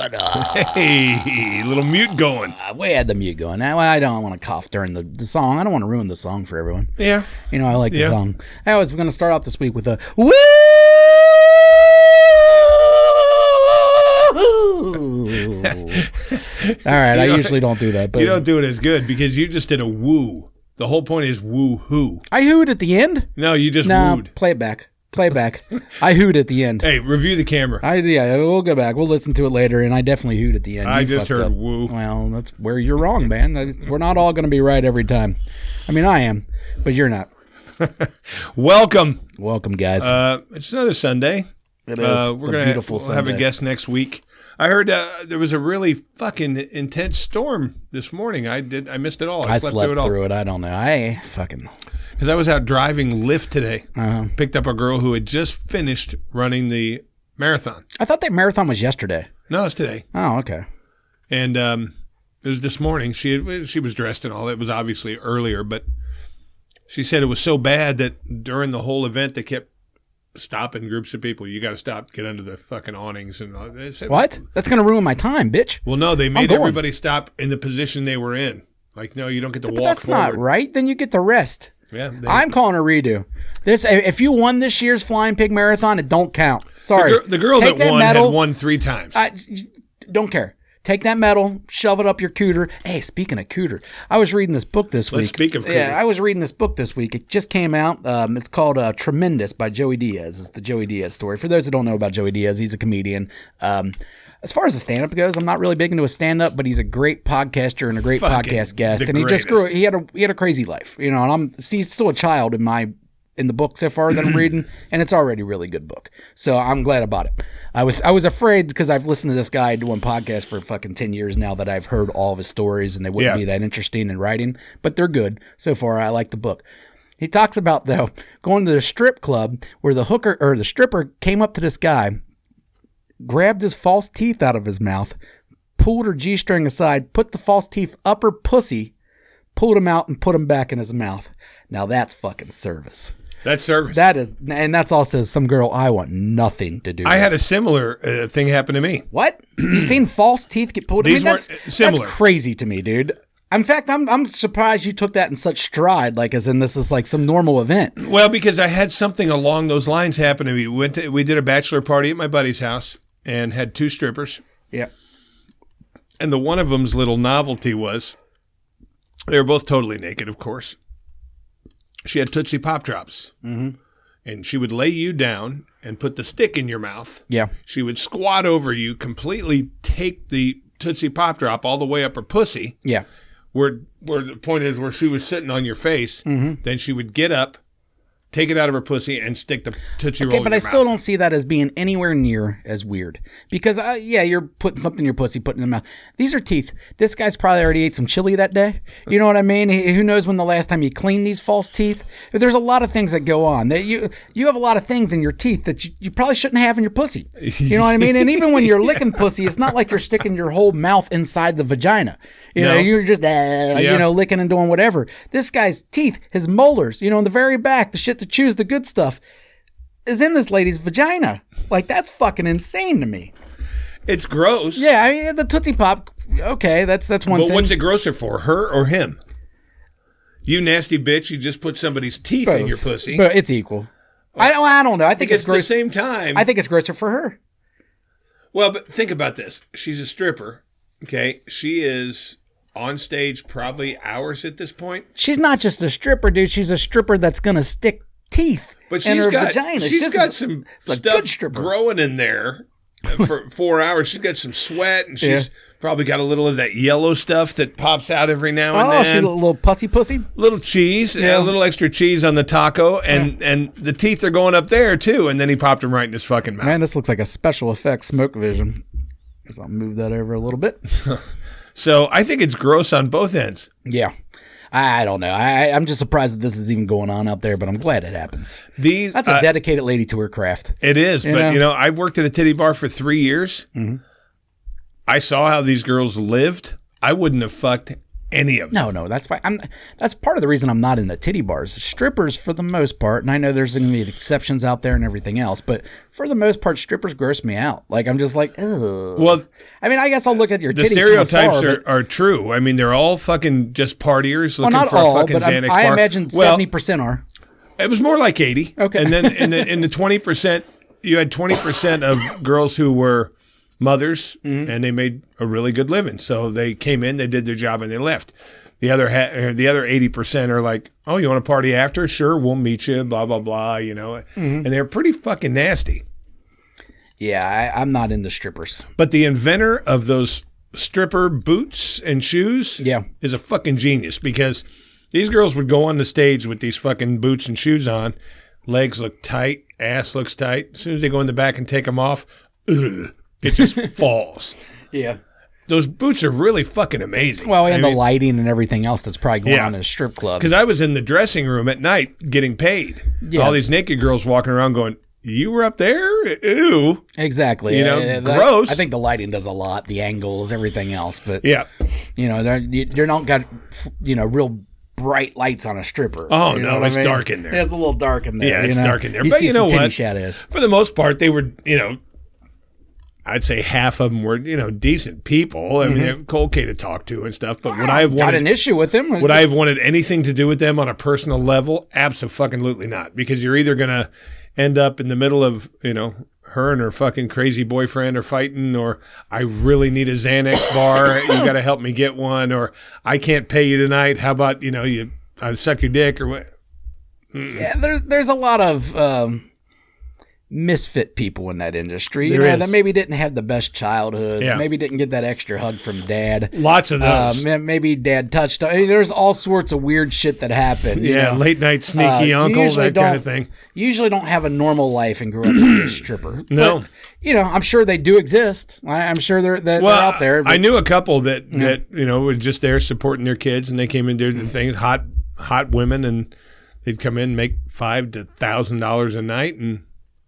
What up? Hey, little mute going. We had the mute going. Now, I don't want to cough during the song. I don't want to ruin the song for everyone. Yeah. You know, I like the Yeah. song. I was going to start off this week with a woo! All right, I usually don't do that. But You don't do it as good because you just did a woo. The whole point is woo-hoo. I hooed at the end? No, you just No, wooed. play it back. Play back. I hooed at the end. Hey, review the camera. Yeah, we'll go back. We'll listen to it later, and I definitely hooed at the end. I You just fucked heard up. woo. Well, that's where you're wrong, man. We're not all going to be right every time. I mean, I am, but you're not. Welcome. Welcome, guys. It's another Sunday. It is. We're It's a gonna beautiful we'll have a Sunday. guest next week. I heard there was a really fucking intense storm this morning. I missed it all. I slept through it all. through it. I don't know. I fucking... Because I was out driving Lyft today. Uh-huh. Picked up a girl who had just finished running the marathon. I thought that marathon was yesterday. No, it's today. Oh, okay. And it was this morning. She was dressed and all. It was obviously earlier, but she said it was so bad that during the whole event they kept stopping groups of people. You got to stop, get under the fucking awnings and all. They said, What? That's going to ruin my time, bitch. well, no, they made going. everybody stop in the position they were in. Like, no, you don't get to But walk that's forward. not right. Then you get the rest. Yeah, I'm calling a redo. If you won this year's Flying Pig Marathon, it don't count. Sorry. the girl Take that won medal. had won 3 times. Don't care. Take that medal, shove it up your cooter. Hey, speaking of cooter, I was reading this book this week. Let's speak of cooter. Yeah, I was reading this book this week. It just came out. It's called Tremendous by Joey Diaz. It's the Joey Diaz story. For those that don't know about Joey Diaz, he's a comedian. As far as the stand-up goes, I'm not really big into a stand-up, but he's a great podcaster and a great Fucking podcast guest. the And he just greatest. he had a crazy life, you know. And he's still a child in the book so far that I'm reading, and it's already a really good book. So I'm glad I bought it. I was afraid because I've listened to this guy doing podcasts for fucking 10 years now that I've heard all of his stories and they wouldn't Yeah. be that interesting in writing, but they're good. So far, I like the book. He talks about, though, going to the strip club where the hooker or the stripper came up to this guy, grabbed his false teeth out of his mouth, pulled her G-string aside, put the false teeth up her pussy, pulled them out, and put them back in his mouth. Now that's fucking service. That's service. That is, and that's also some girl I want nothing to do with. I had a similar thing happen to me. What? You seen false teeth get pulled? These that's weren't similar. That's crazy to me, dude. In fact, I'm surprised you took that in such stride, like as in this is like some normal event. Well, because I had something along those lines happen to me. We did a bachelor party at my buddy's house and had 2 strippers. Yeah. And the one of them's little novelty was they were both totally naked, of course. She had Tootsie Pop Drops. Mm-hmm. And she would lay you down and put the stick in your mouth. Yeah. She would squat over you, completely take the Tootsie Pop Drop all the way up her pussy. Yeah. Where the point is where she was sitting on your face. Mm-hmm. Then she would get up, take it out of her pussy, and stick the Tootsie Roll Okay, in but your I still mouth. don't see that as being anywhere near as weird. Because, yeah, you're putting something in your pussy, putting it in the mouth. These are teeth. This guy's probably already ate some chili that day. You know what I mean? Who knows when the last time he cleaned these false teeth? There's a lot of things that go on. You have a lot of things in your teeth that you probably shouldn't have in your pussy. You know what I mean? And even when you're licking pussy, it's not like you're sticking your whole mouth inside the vagina. You know, you're just, licking and doing whatever. This guy's teeth, his molars, in the very back, the shit that chews the good stuff, is in this lady's vagina. Like, that's fucking insane to me. It's gross. Yeah, I mean, the Tootsie Pop, okay, that's one But thing. what's it grosser for, her or him? You nasty bitch, you just put somebody's teeth in your pussy. But it's equal. I don't know. I think Because it's gross. at the same time. I think it's grosser for her. Well, but think about this. She's a stripper, okay? She is on stage probably hours at this point. She's not just a stripper, dude. She's a stripper that's going to stick teeth But in she's her got, vagina. she's got some a stuff good stripper. growing in there for 4 hours. She's got some sweat, and she's probably got a little of that yellow stuff that pops out every now and Oh, then. she's a little pussy. Little cheese, a little extra cheese on the taco, and the teeth are going up there too. And then he popped them right in his fucking mouth. Man, this looks like a special effects smoke vision. Guess I'll move that over a little bit. So I think it's gross on both ends. Yeah. I don't know. I'm just surprised that this is even going on out there, but I'm glad it happens. That's a dedicated lady to her craft. It is, but I worked at a titty bar for 3 years. Mm-hmm. I saw how these girls lived. I wouldn't have fucked any of them. No, that's fine. That's part of the reason I'm not in the titty bars. Strippers, for the most part, and I know there's going to be exceptions out there and everything else, but for the most part, strippers gross me out. Like, I'm just like, ugh. Well, I mean, I guess I'll look at your the titty stereotypes from afar, are true. I mean, they're all fucking just partiers looking not for all, a fucking but Xanax I bar. imagine 70% are. It was more like 80. Okay. And then in the 20%, you had 20% of girls who were mothers, and they made a really good living. So they came in, they did their job, and they left. The other 80% are like, oh, you want to party after? Sure, we'll meet you, blah, blah, blah, you know. And they're pretty fucking nasty. Yeah, I'm not into strippers. But the inventor of those stripper boots and shoes is a fucking genius, because these girls would go on the stage with these fucking boots and shoes on. Legs look tight, ass looks tight. As soon as they go in the back and take them off, it just falls. Yeah. Those boots are really fucking amazing. Well, and the lighting and everything else that's probably going on in a strip club. Because I was in the dressing room at night getting paid. Yeah. All these naked girls walking around going, you were up there? Ew. Exactly. You know, gross. I think the lighting does a lot, the angles, everything else. But, you know, they're not got, you know, real bright lights on a stripper. Oh, you know no, it's dark in there. It's a little dark in there. Yeah, it's dark in there. You but see you know what? Shadows. For the most part, they were, you know, I'd say half of them were, you know, decent people. I mean, they're okay to talk to and stuff. But would I have wanted an issue with them? Would I have wanted anything to do with them on a personal level? Absolutely not. Because you're either going to end up in the middle of, you know, her and her fucking crazy boyfriend are fighting, or I really need a Xanax bar. You got to help me get one, or I can't pay you tonight. How about, you know, I suck your dick or what? Yeah, there's a lot of misfit people in that industry. You There know, is. that maybe didn't have the best childhoods. Yeah. Maybe didn't get that extra hug from dad. Lots of those. Maybe dad touched. I mean, there's all sorts of weird shit that happened. You know? Late night sneaky uncle, that kind of thing. Usually don't have a normal life and grew up to be a stripper. No. But, you know, I'm sure they do exist. I'm sure they're out there. But, I knew a couple that you know were just there supporting their kids, and they came in, did the thing, hot women, and they'd come in, make $5,000 to $1,000 a night, and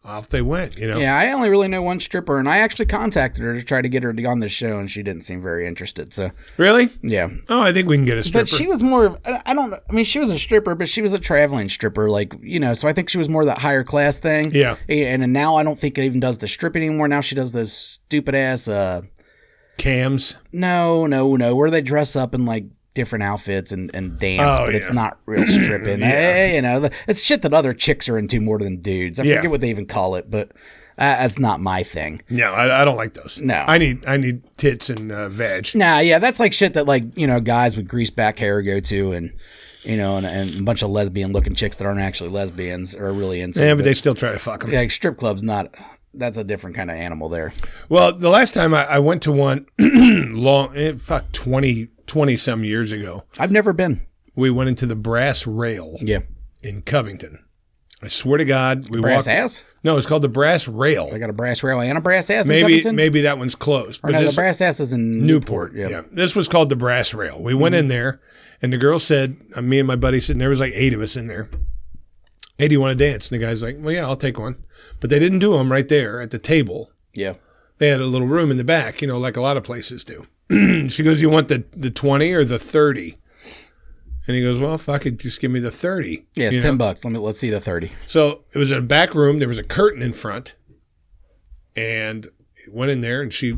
off they went, you know. Yeah, I only really know one stripper, and I actually contacted her to try to get her to go on this show, and she didn't seem very interested. So really, yeah. Oh, I think we can get a stripper. But she was more of, I don't know. I mean, she was a stripper, but she was a traveling stripper, like, you know. So I think she was more that higher class thing. Yeah. And now I don't think it even does the stripping anymore. Now she does those stupid ass cams. No, where they dress up in like different outfits and dance, but it's not real stripping. You know, it's shit that other chicks are into more than dudes. I forget what they even call it, but that's not my thing. No, I don't like those. No, I need tits and veg. Nah, yeah, that's like shit that, like, you know, guys with grease back hair go to, and you know, and a bunch of lesbian looking chicks that aren't actually lesbians are really into. Yeah, but they still try to fuck them. Yeah, like strip clubs, not. That's a different kind of animal there. Well, the last time I went to one, 20 some years ago. I've never been. We went into the Brass Rail. Yeah. In Covington. I swear to God, we Brass Ass? No, it's called the Brass Rail. They got a Brass Rail and a Brass Ass in Covington? Maybe that one's closed. Or no, the Brass Ass is in Newport. Yeah. This was called the Brass Rail. We went in there, and the girl said, me and my buddy sitting there, was like 8 of us in there. Hey, do you want to dance? And the guy's like, well, yeah, I'll take one. But they didn't do them right there at the table. Yeah. They had a little room in the back, you know, like a lot of places do. She goes, you want the 20 or the 30? And he goes, well, fuck it, just give me the 30. Yeah, it's $10. Let's see the 30. So it was in a back room. There was a curtain in front. And went in there, and she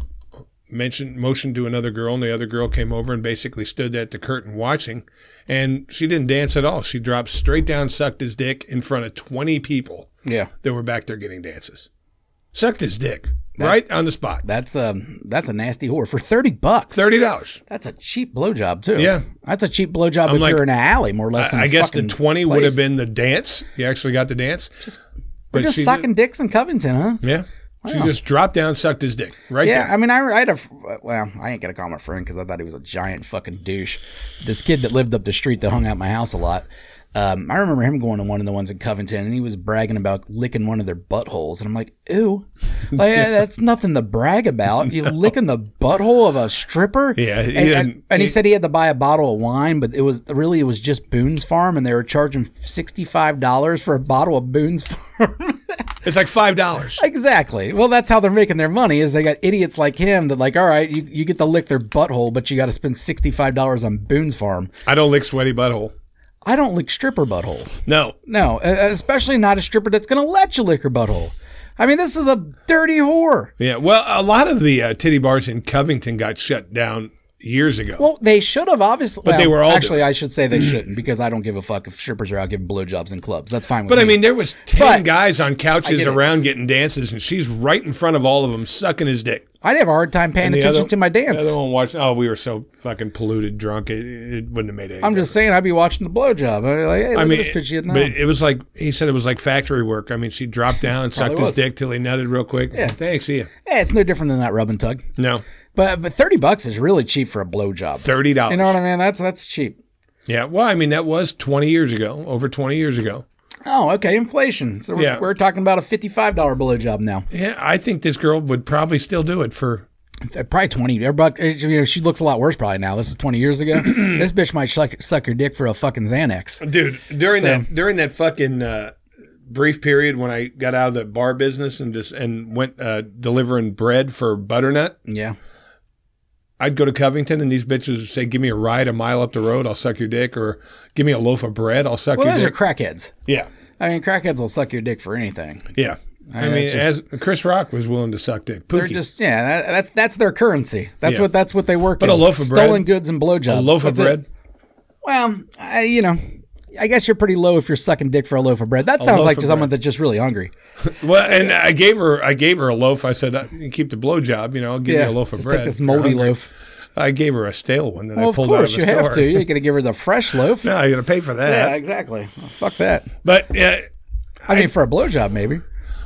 motioned to another girl, and the other girl came over and basically stood at the curtain watching. And she didn't dance at all. She dropped straight down, sucked his dick in front of 20 people. Yeah. That were back there getting dances. Sucked his dick right on the spot. That's a nasty whore for $30. $30. That's a cheap blowjob too. Yeah, that's a cheap blowjob if you're in an alley, more or less. I guess the 20 would have been the dance. You actually got the dance. We're just sucking dicks in Covington, huh? Yeah. Wow. She just dropped down, sucked his dick right there. Yeah, I mean, I ain't gonna call him a friend because I thought he was a giant fucking douche. This kid that lived up the street that hung out at my house a lot. I remember him going to one of the ones in Covington, and he was bragging about licking one of their buttholes, and I'm like, ew, like, that's nothing to brag about. You licking the butthole of a stripper? Yeah, and he said he had to buy a bottle of wine, but it was just Boone's Farm, and they were charging $65 for a bottle of Boone's Farm. It's like $5. Exactly. Well, that's how they're making their money. Is they got idiots like him that like, all right, you get to lick their butthole, but you got to spend $65 on Boone's Farm. I don't lick sweaty butthole. I don't lick stripper butthole. No, especially not a stripper that's going to let you lick her butthole. I mean, this is a dirty whore. Yeah, well, a lot of the titty bars in Covington got shut down years ago. Well, they should have, obviously. But they were all actually, I should say they shouldn't, because I don't give a fuck if strippers are out giving blowjobs in clubs. That's fine with But me. I mean, there was 10 But guys on couches around getting dances, and she's right in front of all of them sucking his dick. I'd have a hard time paying attention to my dance. The other one watched. Oh, we were so fucking polluted, drunk. It wouldn't have made any. I'm just saying, I'd be watching the blowjob. I'd be like, hey, look at this bitch shit now. But it was like, he said it was like factory work. I mean, she dropped down and sucked his dick till he nutted real quick. Yeah. Thanks, see ya. Yeah, it's no different than that rub and tug. No. But $30 is really cheap for a blowjob. $30. You know what I mean? That's cheap. Yeah. Well, I mean, that was 20 years ago, over 20 years ago. Oh, okay. Inflation. So we're talking about a $55 blowjob now. Yeah, I think this girl would probably still do it for probably 20. You know, she looks a lot worse probably now. This is 20 years ago. This bitch might suck your dick for a fucking Xanax. Dude, during that fucking brief period when I got out of the bar business and went delivering bread for Butternut. Yeah. I'd go to Covington and these bitches would say, give me a ride a mile up the road, I'll suck your dick, or give me a loaf of bread, I'll suck your dick. Well, those are crackheads. Yeah. I mean, crackheads will suck your dick for anything. Yeah. I mean, as Chris Rock was willing to suck dick. Pookie. They're just, that's their currency. That's what they work. But a loaf of bread, stolen goods and blowjobs. A loaf of bread. Well, I guess you're pretty low if you're sucking dick for a loaf of bread. That sounds like someone that's just really hungry. Well, and I gave her a loaf. I said, you keep the blowjob, I'll give you a loaf of bread. Take this moldy loaf. I gave her a stale one that I pulled out of the store. Of course, you have to. You're going to give her the fresh loaf. No, you're going to pay for that. Yeah, exactly. Well, fuck that. But I mean, for a blowjob, maybe.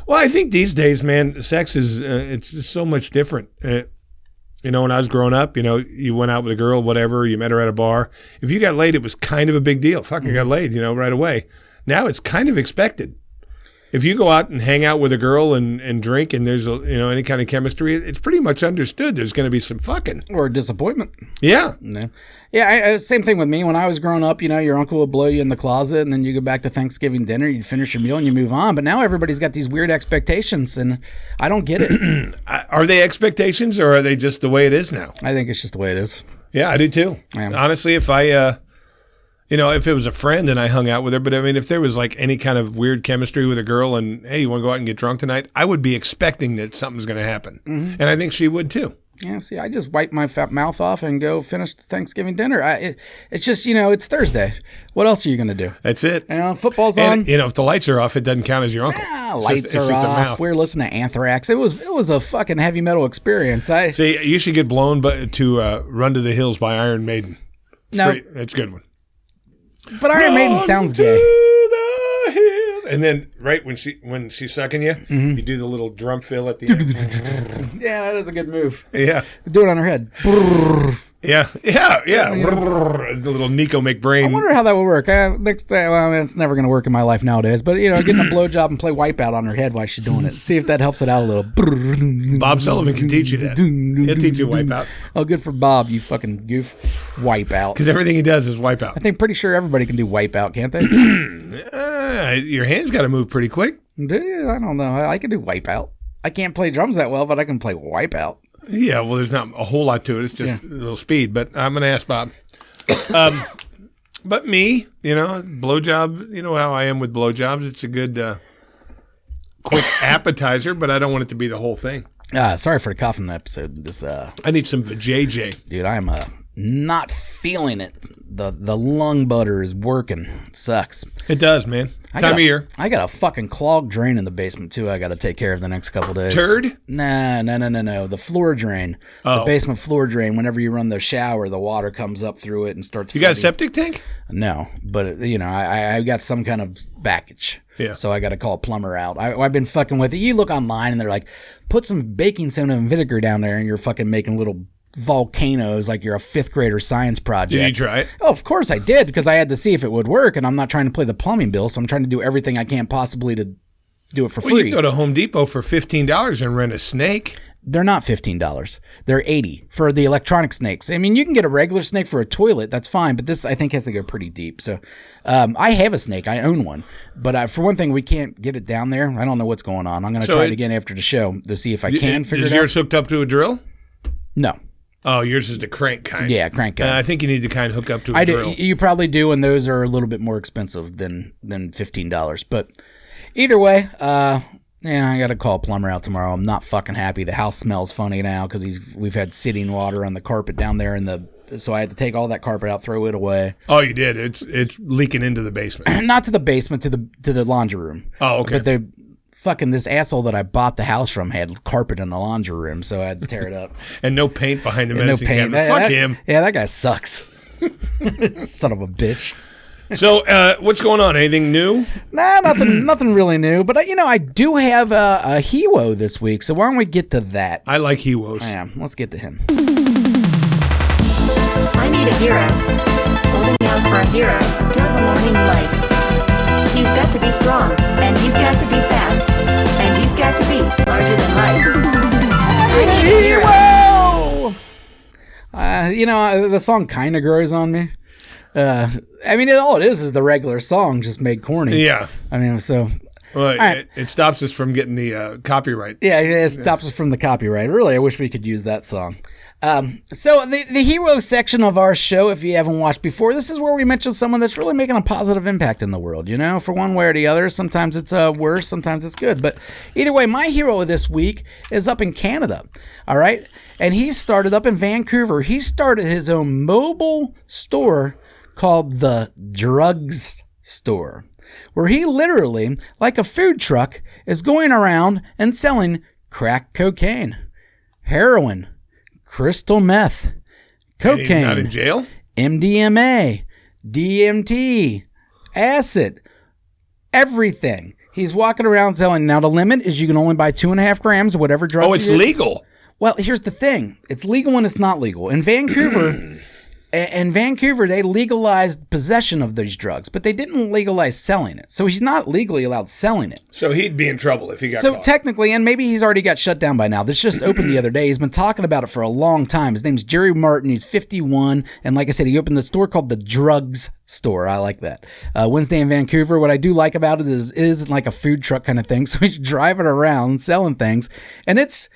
Well, I think these days, man, sex is it's just so much different. When I was growing up, you went out with a girl, whatever, you met her at a bar. If you got laid, it was kind of a big deal. Fuck, I got laid, right away. Now it's kind of expected. If you go out and hang out with a girl and drink and there's any kind of chemistry, it's pretty much understood there's going to be some fucking. Or disappointment. Yeah. Yeah, same thing with me. When I was growing up, your uncle would blow you in the closet and then you go back to Thanksgiving dinner, you'd finish your meal and you move on. But now everybody's got these weird expectations and I don't get it. Are they expectations or are they just the way it is now? I think it's just the way it is. Yeah, I do too. Yeah. Honestly, if I... if it was a friend and I hung out with her, but I mean, if there was like any kind of weird chemistry with a girl and, hey, you want to go out and get drunk tonight? I would be expecting that something's going to happen. Mm-hmm. And I think she would too. Yeah, see, I just wipe my fat mouth off and go finish the Thanksgiving dinner. It's just, it's Thursday. What else are you going to do? That's it. Football's on. If the lights are off, it doesn't count as your uncle. Lights are off. We're listening to Anthrax. It was a fucking heavy metal experience. See, you should get blown to Run to the Hills by Iron Maiden. It's a good one. But Iron Maiden sounds gay. And then, right when she's sucking you, you do the little drum fill at the end. Yeah, that is a good move. Yeah, do it on her head. Yeah. The little Nico McBrain. I wonder how that would work. Next day, it's never going to work in my life nowadays. But getting a blowjob and play Wipeout on her head while she's doing it. See if that helps it out a little. Bob Sullivan can teach you that. He'll teach you Wipeout. Oh, good for Bob, you fucking goof. Wipeout. Because everything he does is Wipeout. I think pretty sure everybody can do Wipeout, can't they? Your hands got to move pretty quick. Dude, I don't know. I can do Wipeout. I can't play drums that well, but I can play Wipeout. Yeah, well, there's not a whole lot to it. It's just a little speed. But I'm going to ask Bob. But me, blowjob, how I am with blowjobs. It's a good, quick appetizer, but I don't want it to be the whole thing. Sorry for the coughing episode. I need some vajayjay. Dude, I'm not feeling it. The lung butter is working. It sucks. It does, man. Time of year. I got a fucking clogged drain in the basement, too, I got to take care of the next couple days. Turd? Nah. The floor drain. Oh. The basement floor drain. Whenever you run the shower, the water comes up through it and starts You got a septic tank? No, but, I got some kind of baggage. Yeah. So I got to call a plumber out. I've been fucking with it. You look online and they're like, put some baking soda and vinegar down there and you're fucking making little volcanoes like you're a fifth grader science project. Did you try it? Oh, of course I did, because I had to see if it would work, and I'm not trying to play the plumbing bill, so I'm trying to do everything I can possibly to do it for Well, you free. can go to Home Depot for $15 and rent a snake. They're not $15. They're $80 for the electronic snakes. I mean, you can get a regular snake for a toilet. That's fine. But this, I think, has to go pretty deep. So I have a snake. I own one. But for one thing, we can't get it down there. I don't know what's going on. I'm going to try it again after the show to see if I can figure it out. Is yours hooked up to a drill? No. Oh, yours is the crank kind. Yeah, crank kind. I think you need to kind of hook up to a drill. You probably do, and those are a little bit more expensive than $15. But either way, yeah, I got to call a plumber out tomorrow. I'm not fucking happy. The house smells funny now because we've had sitting water on the carpet down there so I had to take all that carpet out, throw it away. Oh, you did. It's leaking into the basement. Not to the basement, to the laundry room. Oh, okay. But this asshole that I bought the house from had carpet in the laundry room, so I had to tear it up. And no paint behind the medicine cabinet. Fuck him. Yeah, that guy sucks. Son of a bitch. So, what's going on? Anything new? Nah, nothing really new. But I do have a hero this week. So why don't we get to that? I like heroes. Yeah, let's get to him. I need a hero. Holding out for a hero. Till the morning light. He's got to be strong, and he's got to be fast, and he's got to be larger than life. I need a hero. The song kind of grows on me. I mean, all it is the regular song just made corny. Yeah. I mean, so. Well, right. it stops us from getting the copyright. Yeah, it stops us from the copyright. Really, I wish we could use that song. So the hero section of our show, if you haven't watched before, this is where we mention someone that's really making a positive impact in the world, for one way or the other. Sometimes it's worse, sometimes it's good. But either way, my hero this week is up in Canada, all right? And he started up in Vancouver. He started his own mobile store called the Drugs Store, where he literally, like a food truck, is going around and selling crack cocaine, heroin, crystal meth, cocaine. And he's not in jail? MDMA, DMT, acid, everything. He's walking around selling. Now, the limit is you can only buy 2.5 grams of whatever drug. Oh, it's legal. Well, here's the thing. It's legal when it's not legal. In Vancouver, they legalized possession of these drugs, but they didn't legalize selling it. So he's not legally allowed selling it. So he'd be in trouble if he got caught. So technically, and maybe he's already got shut down by now. This just opened the other day. He's been talking about it for a long time. His name's Jerry Martin. He's 51. And like I said, he opened the store called the Drugs Store. I like that. Wednesday in Vancouver. What I do like about it is like a food truck kind of thing. So he's driving around selling things. And it's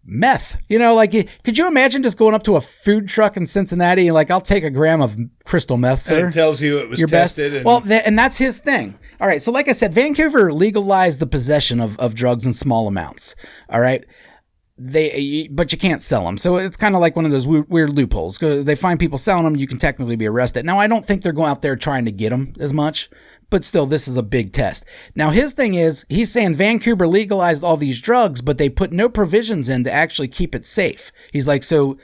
meth, could you imagine just going up to a food truck in Cincinnati and I'll take a gram of crystal meth, sir? And it tells you it was your tested. Well, and that's his thing. All right. So like I said, Vancouver legalized the possession of drugs in small amounts. All right. But you can't sell them. So it's kind of like one of those weird loopholes. They find people selling them. You can technically be arrested. Now, I don't think they're going out there trying to get them as much. But still, this is a big test. Now, his thing is, he's saying Vancouver legalized all these drugs, but they put no provisions in to actually keep it safe. He's like, so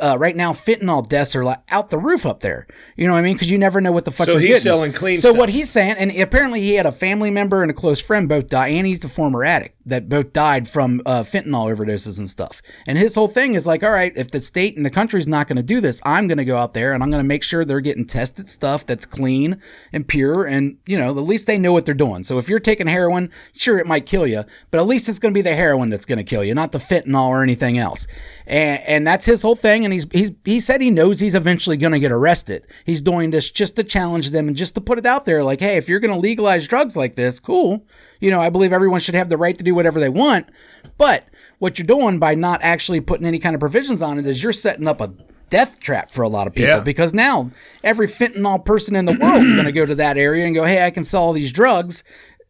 right now, fentanyl deaths are out the roof up there. You know what I mean? Because you never know what the fuck you're getting. So he's selling clean stuff. stuff. So what he's saying, and apparently he had a family member and a close friend both die, and he's a former addict that both died from fentanyl overdoses and stuff. And his whole thing is all right, if the state and the country's not going to do this, I'm going to go out there and I'm going to make sure they're getting tested stuff that's clean and pure, and at least they know what they're doing. So if you're taking heroin, sure, it might kill you, but at least it's going to be the heroin that's going to kill you, not the fentanyl or anything else. And that's his whole thing. And he said he knows he's eventually going to get arrested. He's doing this just to challenge them and just to put it out there hey, if you're going to legalize drugs like this, cool. I believe everyone should have the right to do whatever they want. But what you're doing by not actually putting any kind of provisions on it is you're setting up a death trap for a lot of people. Yeah. Because now every fentanyl person in the world is going to go to that area and go, hey, I can sell all these drugs.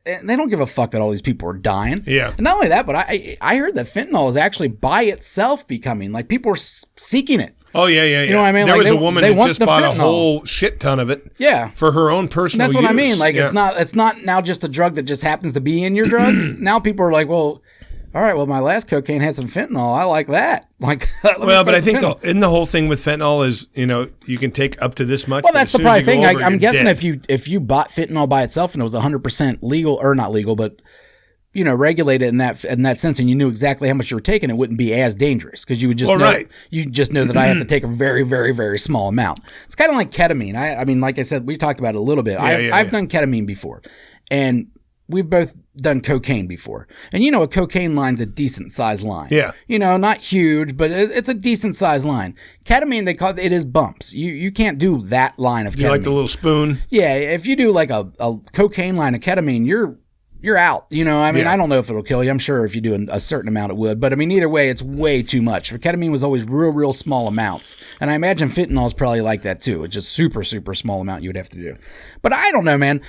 And they don't give a fuck that all these people are dying. Yeah. And not only that, but I heard that fentanyl is actually by itself becoming, people are seeking it. Oh, yeah. You know what I mean? There was a woman who just bought fentanyl. A whole shit ton of it. Yeah. For her own personal use. That's what I mean. It's not now just a drug that just happens to be in your drugs. Now people are like, well, all right, well, my last cocaine had some fentanyl. I like that. Well, but I think the whole thing with fentanyl is, you can take up to this much. Well, that's the probably thing. I'm guessing dead. if you bought fentanyl by itself and it was 100% legal, or not legal, but regulated in that sense, and you knew exactly how much you were taking, it wouldn't be as dangerous because you would just know that I have to take a very, very, very small amount. It's kind of like ketamine. I mean, like I said, we talked about it a little bit. I've done ketamine before, and we've both done cocaine before. And a cocaine line's a decent sized line. Yeah. Not huge, but it's a decent sized line. Ketamine, they call it is bumps. You can't do that line of ketamine. You like the little spoon? Yeah, if you do like a cocaine line of ketamine, you're out. I don't know if it'll kill you. I'm sure if you do a certain amount it would. But either way, it's way too much. Ketamine was always real small amounts. And I imagine fentanyl is probably like that too. It's just super small amount you would have to do. But I don't know, man.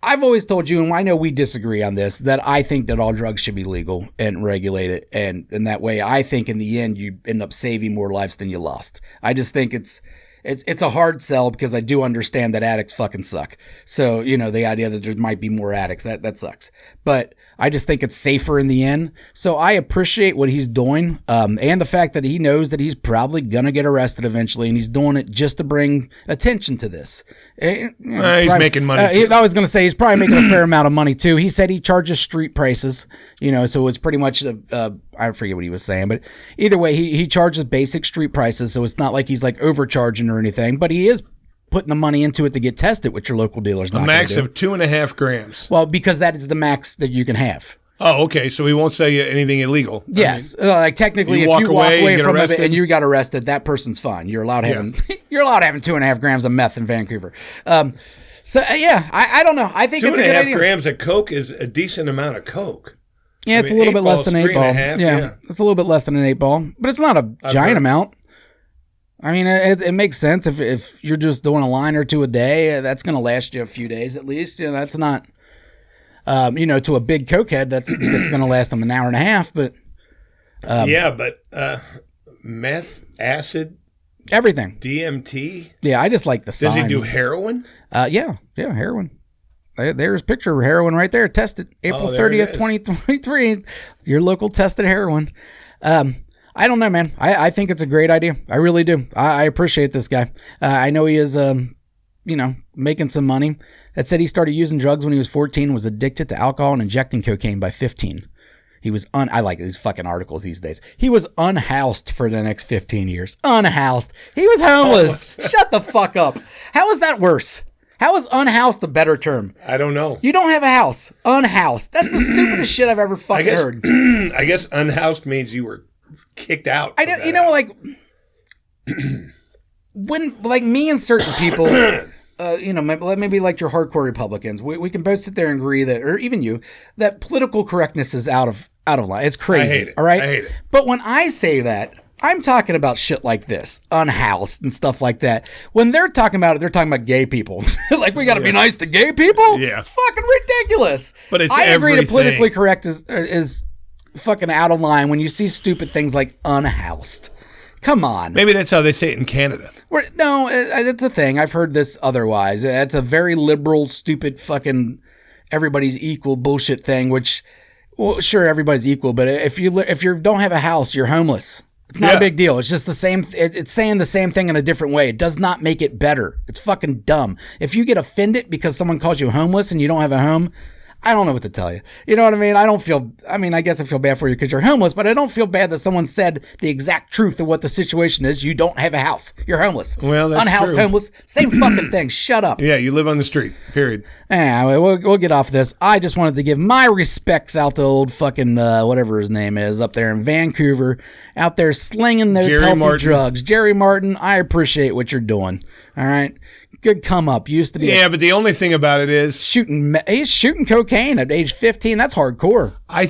I've always told you, and I know we disagree on this, that I think that all drugs should be legal and regulated. And in that way, I think in the end, you end up saving more lives than you lost. I just think it's a hard sell because I do understand that addicts fucking suck. So, the idea that there might be more addicts, that sucks. But I just think it's safer in the end. So I appreciate what he's doing, and the fact that he knows that he's probably going to get arrested eventually, and he's doing it just to bring attention to this. He's making money. I was going to say he's probably making a fair amount of money, too. He said he charges street prices, so it's pretty much, I forget what he was saying, but either way, he charges basic street prices, so it's not like he's like overcharging or anything, but he is putting the money into it to get tested, which your local dealer's not. A max of 2.5 grams. Well, because that is the max that you can have. Oh, okay. So he won't say anything illegal. Yes, like technically, if you walk away from it and you got arrested, that person's fine. You're allowed having 2.5 grams of meth in Vancouver. So I don't know. I think it's a good idea. 2.5 grams of coke is a decent amount of coke. Yeah, it's a little bit less than 8 ball. Yeah, it's a little bit less than an 8 ball, but it's not a giant amount. I mean, it makes sense if you're just doing a line or two a day. That's going to last you a few days at least. That's not, to a big cokehead, that's going to last them an hour and a half. But meth, acid, everything, DMT. Yeah, I just like the sign. Does he do heroin? Yeah, heroin. There's a picture of heroin right there. Tested April 30th, 2023. Your local tested heroin. I don't know, man. I think it's a great idea. I really do. I appreciate this guy. I know he is, making some money. That said, he started using drugs when he was 14, was addicted to alcohol and injecting cocaine by 15. He was I like these fucking articles these days. He was unhoused for the next 15 years. Unhoused. He was homeless. Shut the fuck up. How is that worse? How is unhoused a better term? I don't know. You don't have a house. Unhoused. That's the stupidest shit I've ever fucking heard. I guess unhoused means you were kicked out. When like me and certain people, maybe like your hardcore Republicans, we can both sit there and agree that, or even you, that political correctness is out of line. It's crazy. I hate it. All right. I hate it. But when I say that, I'm talking about shit like this, unhoused and stuff like that. When they're talking about it, they're talking about gay people. Like, we got to be nice to gay people? Yeah. It's fucking ridiculous. But it's I agree everything. to politically correct is fucking out of line when you see stupid things like unhoused. Come on. Maybe that's how they say it in Canada. No, it's a thing. I've heard this otherwise. It's a very liberal, stupid fucking everybody's equal bullshit thing, which, well, sure, everybody's equal, but if you don't have a house, you're homeless. It's not a big deal. It's just the same. It's saying the same thing in a different way. It does not make it better. It's fucking dumb. If you get offended because someone calls you homeless and you don't have a home, I don't know what to tell you. You know what I mean? I guess I feel bad for you because you're homeless, but I don't feel bad that someone said the exact truth of what the situation is. You don't have a house. You're homeless. Well, that's unhoused, true. Homeless. Same fucking thing. Shut up. Yeah, you live on the street. Period. Anyway, we'll get off this. I just wanted to give my respects out to old fucking whatever his name is up there in Vancouver, out there slinging those healthy drugs. Jerry Martin, I appreciate what you're doing. All right. Good come up. Used to be. Yeah, but the only thing about it is he's shooting cocaine at age 15. That's hardcore. I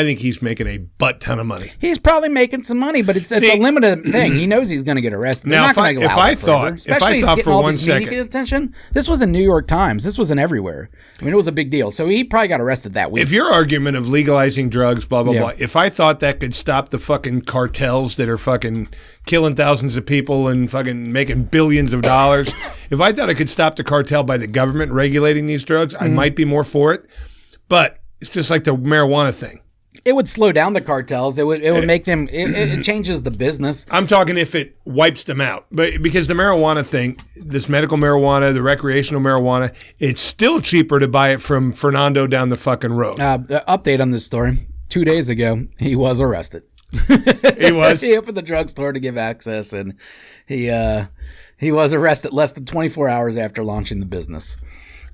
think he's making a butt ton of money. He's probably making some money, but it's a limited thing. He knows he's going to get arrested. Now, if I thought for 1 second, attention. This was in New York Times. This wasn't everywhere. I mean, it was a big deal. So he probably got arrested that week. If your argument of legalizing drugs, blah blah blah, if I thought that could stop the fucking cartels that are fucking killing thousands of people and fucking making billions of dollars, if I thought it could stop the cartel by the government regulating these drugs, I might be more for it. But it's just like the marijuana thing. It would slow down the cartels. It would make them. It changes the business. I'm talking if it wipes them out, but because the marijuana thing, this medical marijuana, the recreational marijuana, it's still cheaper to buy it from Fernando down the fucking road. The update on this story: 2 days ago, he was arrested. He was. He opened the drugstore to give access, and he was arrested less than 24 hours after launching the business.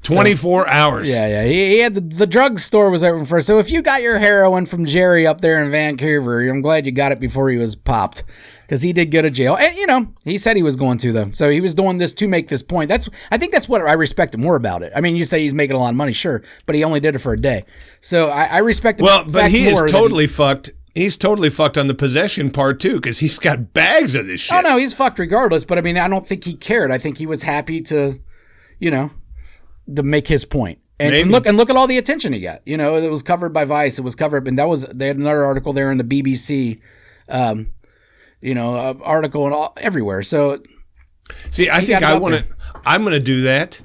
24 hours. Yeah. He had the drugstore was open first. So if you got your heroin from Jerry up there in Vancouver, I'm glad you got it before he was popped, because he did go to jail. And, he said he was going to, though. So he was doing this to make this point. I think that's what I respect more about it. I mean, you say he's making a lot of money, sure, but he only did it for a day. So I respect him. Well, but he is totally fucked. He's totally fucked on the possession part, too, because he's got bags of this shit. Oh, no, he's fucked regardless. But, I mean, I don't think he cared. I think he was happy to, to make his point. And look at all the attention he got. It was covered by Vice. It was covered, and they had another article there in the BBC, article and everywhere. So, see, I think I'm going to do that,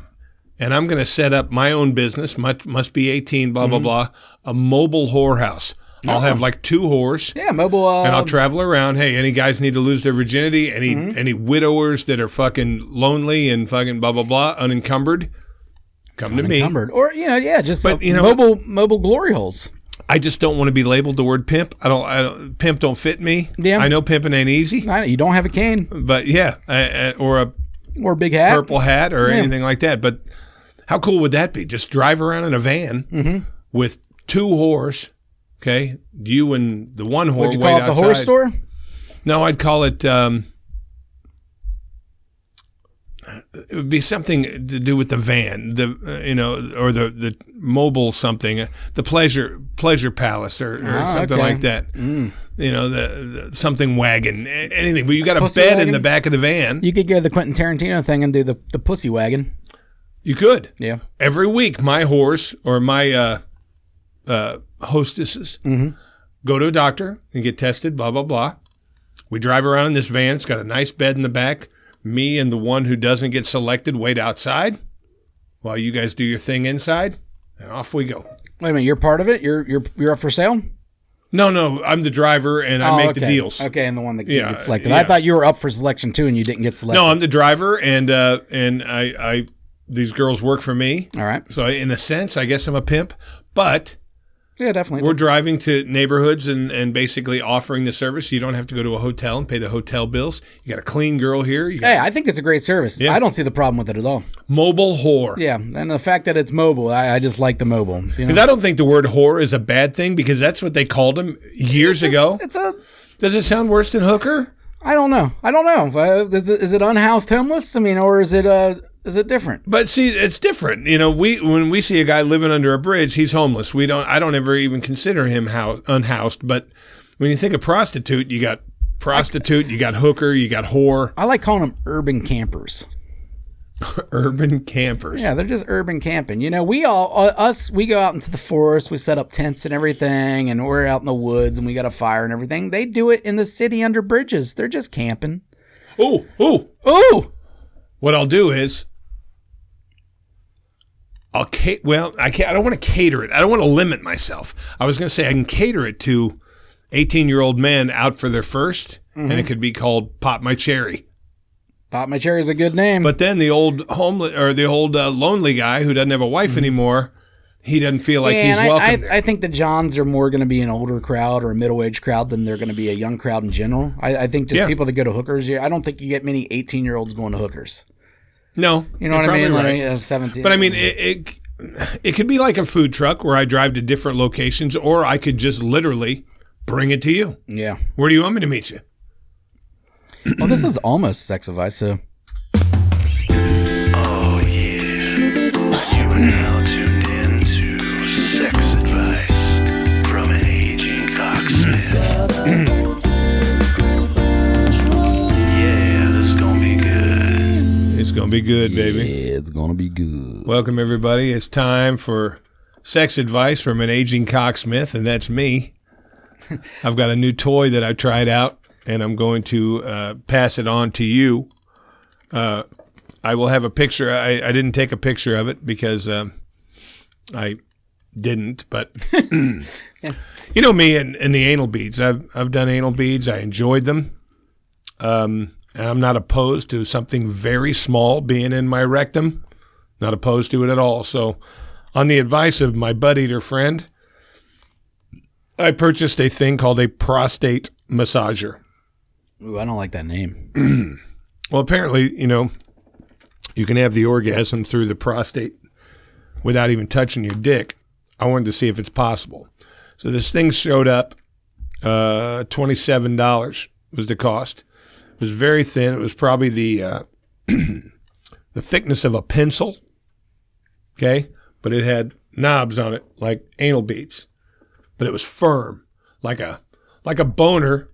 and I'm going to set up my own business. Must be 18, blah blah blah. A mobile whorehouse. I'll have like 2 whores. Yeah, mobile. And I'll travel around. Hey, any guys need to lose their virginity? Any widowers that are fucking lonely and fucking blah blah blah, unencumbered. Come to me. Or, just mobile glory holes. I just don't want to be labeled the word pimp. Pimp don't fit me. Yeah. I know pimping ain't easy. You don't have a cane. But yeah, or a big hat. Purple hat or anything like that. But how cool would that be? Just drive around in a van with 2 whores, okay? You and the one whore Would you wait call it outside. the horse store? No, I'd call it... it would be something to do with the van, or the mobile something, the pleasure palace or something like that. The something wagon, anything. But you got a pussy bed wagon? in the back of the van. You could go the Quentin Tarantino thing and do the pussy wagon. You could. Yeah. Every week, my horse or my hostesses go to a doctor and get tested. Blah blah blah. We drive around in this van. It's got a nice bed in the back. Me and the one who doesn't get selected wait outside while you guys do your thing inside, and off we go. Wait a minute, you're part of it? You're up for sale? No, I'm the driver and I make the deals. Okay, and the one that gets selected. I thought you were up for selection too, and you didn't get selected. No, I'm the driver, and I these girls work for me. All right. So in a sense, I guess I'm a pimp, but. Yeah, definitely. We're driving to neighborhoods and basically offering the service. You don't have to go to a hotel and pay the hotel bills. You got a clean girl here. I think it's a great service. Yeah. I don't see the problem with it at all. Mobile whore. Yeah, and the fact that it's mobile, I just like the mobile. Because I don't think the word whore is a bad thing, because that's what they called them years ago. Does it sound worse than hooker? I don't know. Is it unhoused homeless? I mean, or is it different? But see, it's different. When we see a guy living under a bridge, he's homeless. I don't ever even consider him unhoused. But when you think of prostitute, you got you got hooker, you got whore. I like calling them urban campers. Urban campers. Yeah, they're just urban camping. We go out into the forest, we set up tents and everything, and we're out in the woods and we got a fire and everything. They do it in the city under bridges. They're just camping. Ooh. What I'll do is I don't want to cater it. I don't want to limit myself. I was going to say I can cater it to 18-year-old men out for their first, and it could be called Pop My Cherry. Pop My Cherry is a good name. But then the old homeless or the old lonely guy who doesn't have a wife anymore, he doesn't feel like he's welcome. I think the Johns are more going to be an older crowd or a middle-aged crowd than they're going to be a young crowd in general. I think just people that go to hookers. I don't think you get many 18-year-olds going to hookers. No, you know what I mean? Right. Like 17. But I mean, it could be like a food truck where I drive to different locations, or I could just literally bring it to you. Yeah. Where do you want me to meet you? Well, this is almost sex advice, so. Oh, yeah. You are now tuned in to Sex Advice from an aging cocksmith. Yeah, this is gonna be good. It's gonna be good, baby. Yeah, it's gonna be good. Welcome, everybody. It's time for Sex Advice from an aging cocksmith, and that's me. I've got a new toy that I tried out, and I'm going to pass it on to you. I will have a picture. I didn't take a picture of it because I didn't, but you know me and the anal beads. I've done anal beads. I enjoyed them. And I'm not opposed to something very small being in my rectum. Not opposed to it at all. So on the advice of my butt-eater friend, I purchased a thing called a prostate massager. Ooh, I don't like that name. Well, apparently, you can have the orgasm through the prostate without even touching your dick. I wanted to see if it's possible. So this thing showed up. $27 was the cost. It was very thin. It was probably the the thickness of a pencil. Okay, but it had knobs on it like anal beads. But it was firm, like a boner,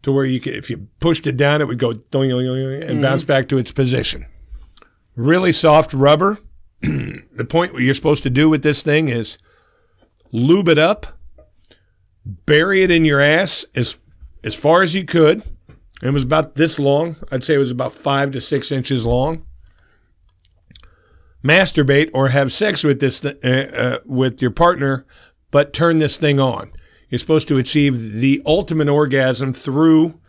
to where you could, if you pushed it down, it would go and bounce back to its position. Really soft rubber. The point what you're supposed to do with this thing is lube it up, bury it in your ass as far as you could. It was about this long. I'd say it was about 5 to 6 inches long. Masturbate or have sex with this with your partner, but turn this thing on. You're supposed to achieve the ultimate orgasm through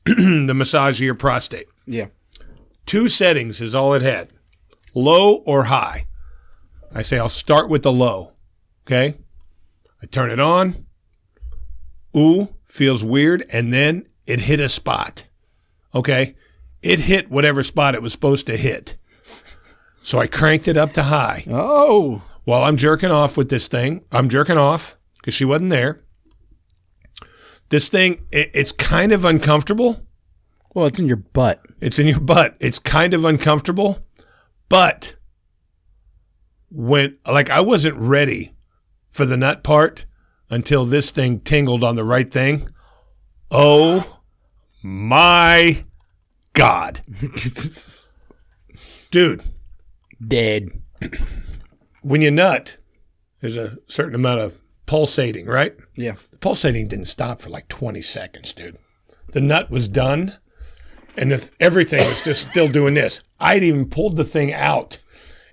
the massage of your prostate. Yeah. 2 settings is all it had, low or high. I say I'll start with the low. Okay, I turn it on. Ooh, feels weird, and then it hit a spot. Okay, it hit whatever spot it was supposed to hit. So I cranked it up to high. Oh. While I'm jerking off with this thing, I'm jerking off because she wasn't there. This thing, it's kind of uncomfortable. Well, it's in your butt. It's in your butt. It's kind of uncomfortable, but I wasn't ready for the nut part until this thing tingled on the right thing. Oh my God. Dude. Dead. When you nut, there's a certain amount of pulsating, right? Yeah. The pulsating didn't stop for like 20 seconds, dude. The nut was done, and everything was just still doing this. I'd even pulled the thing out,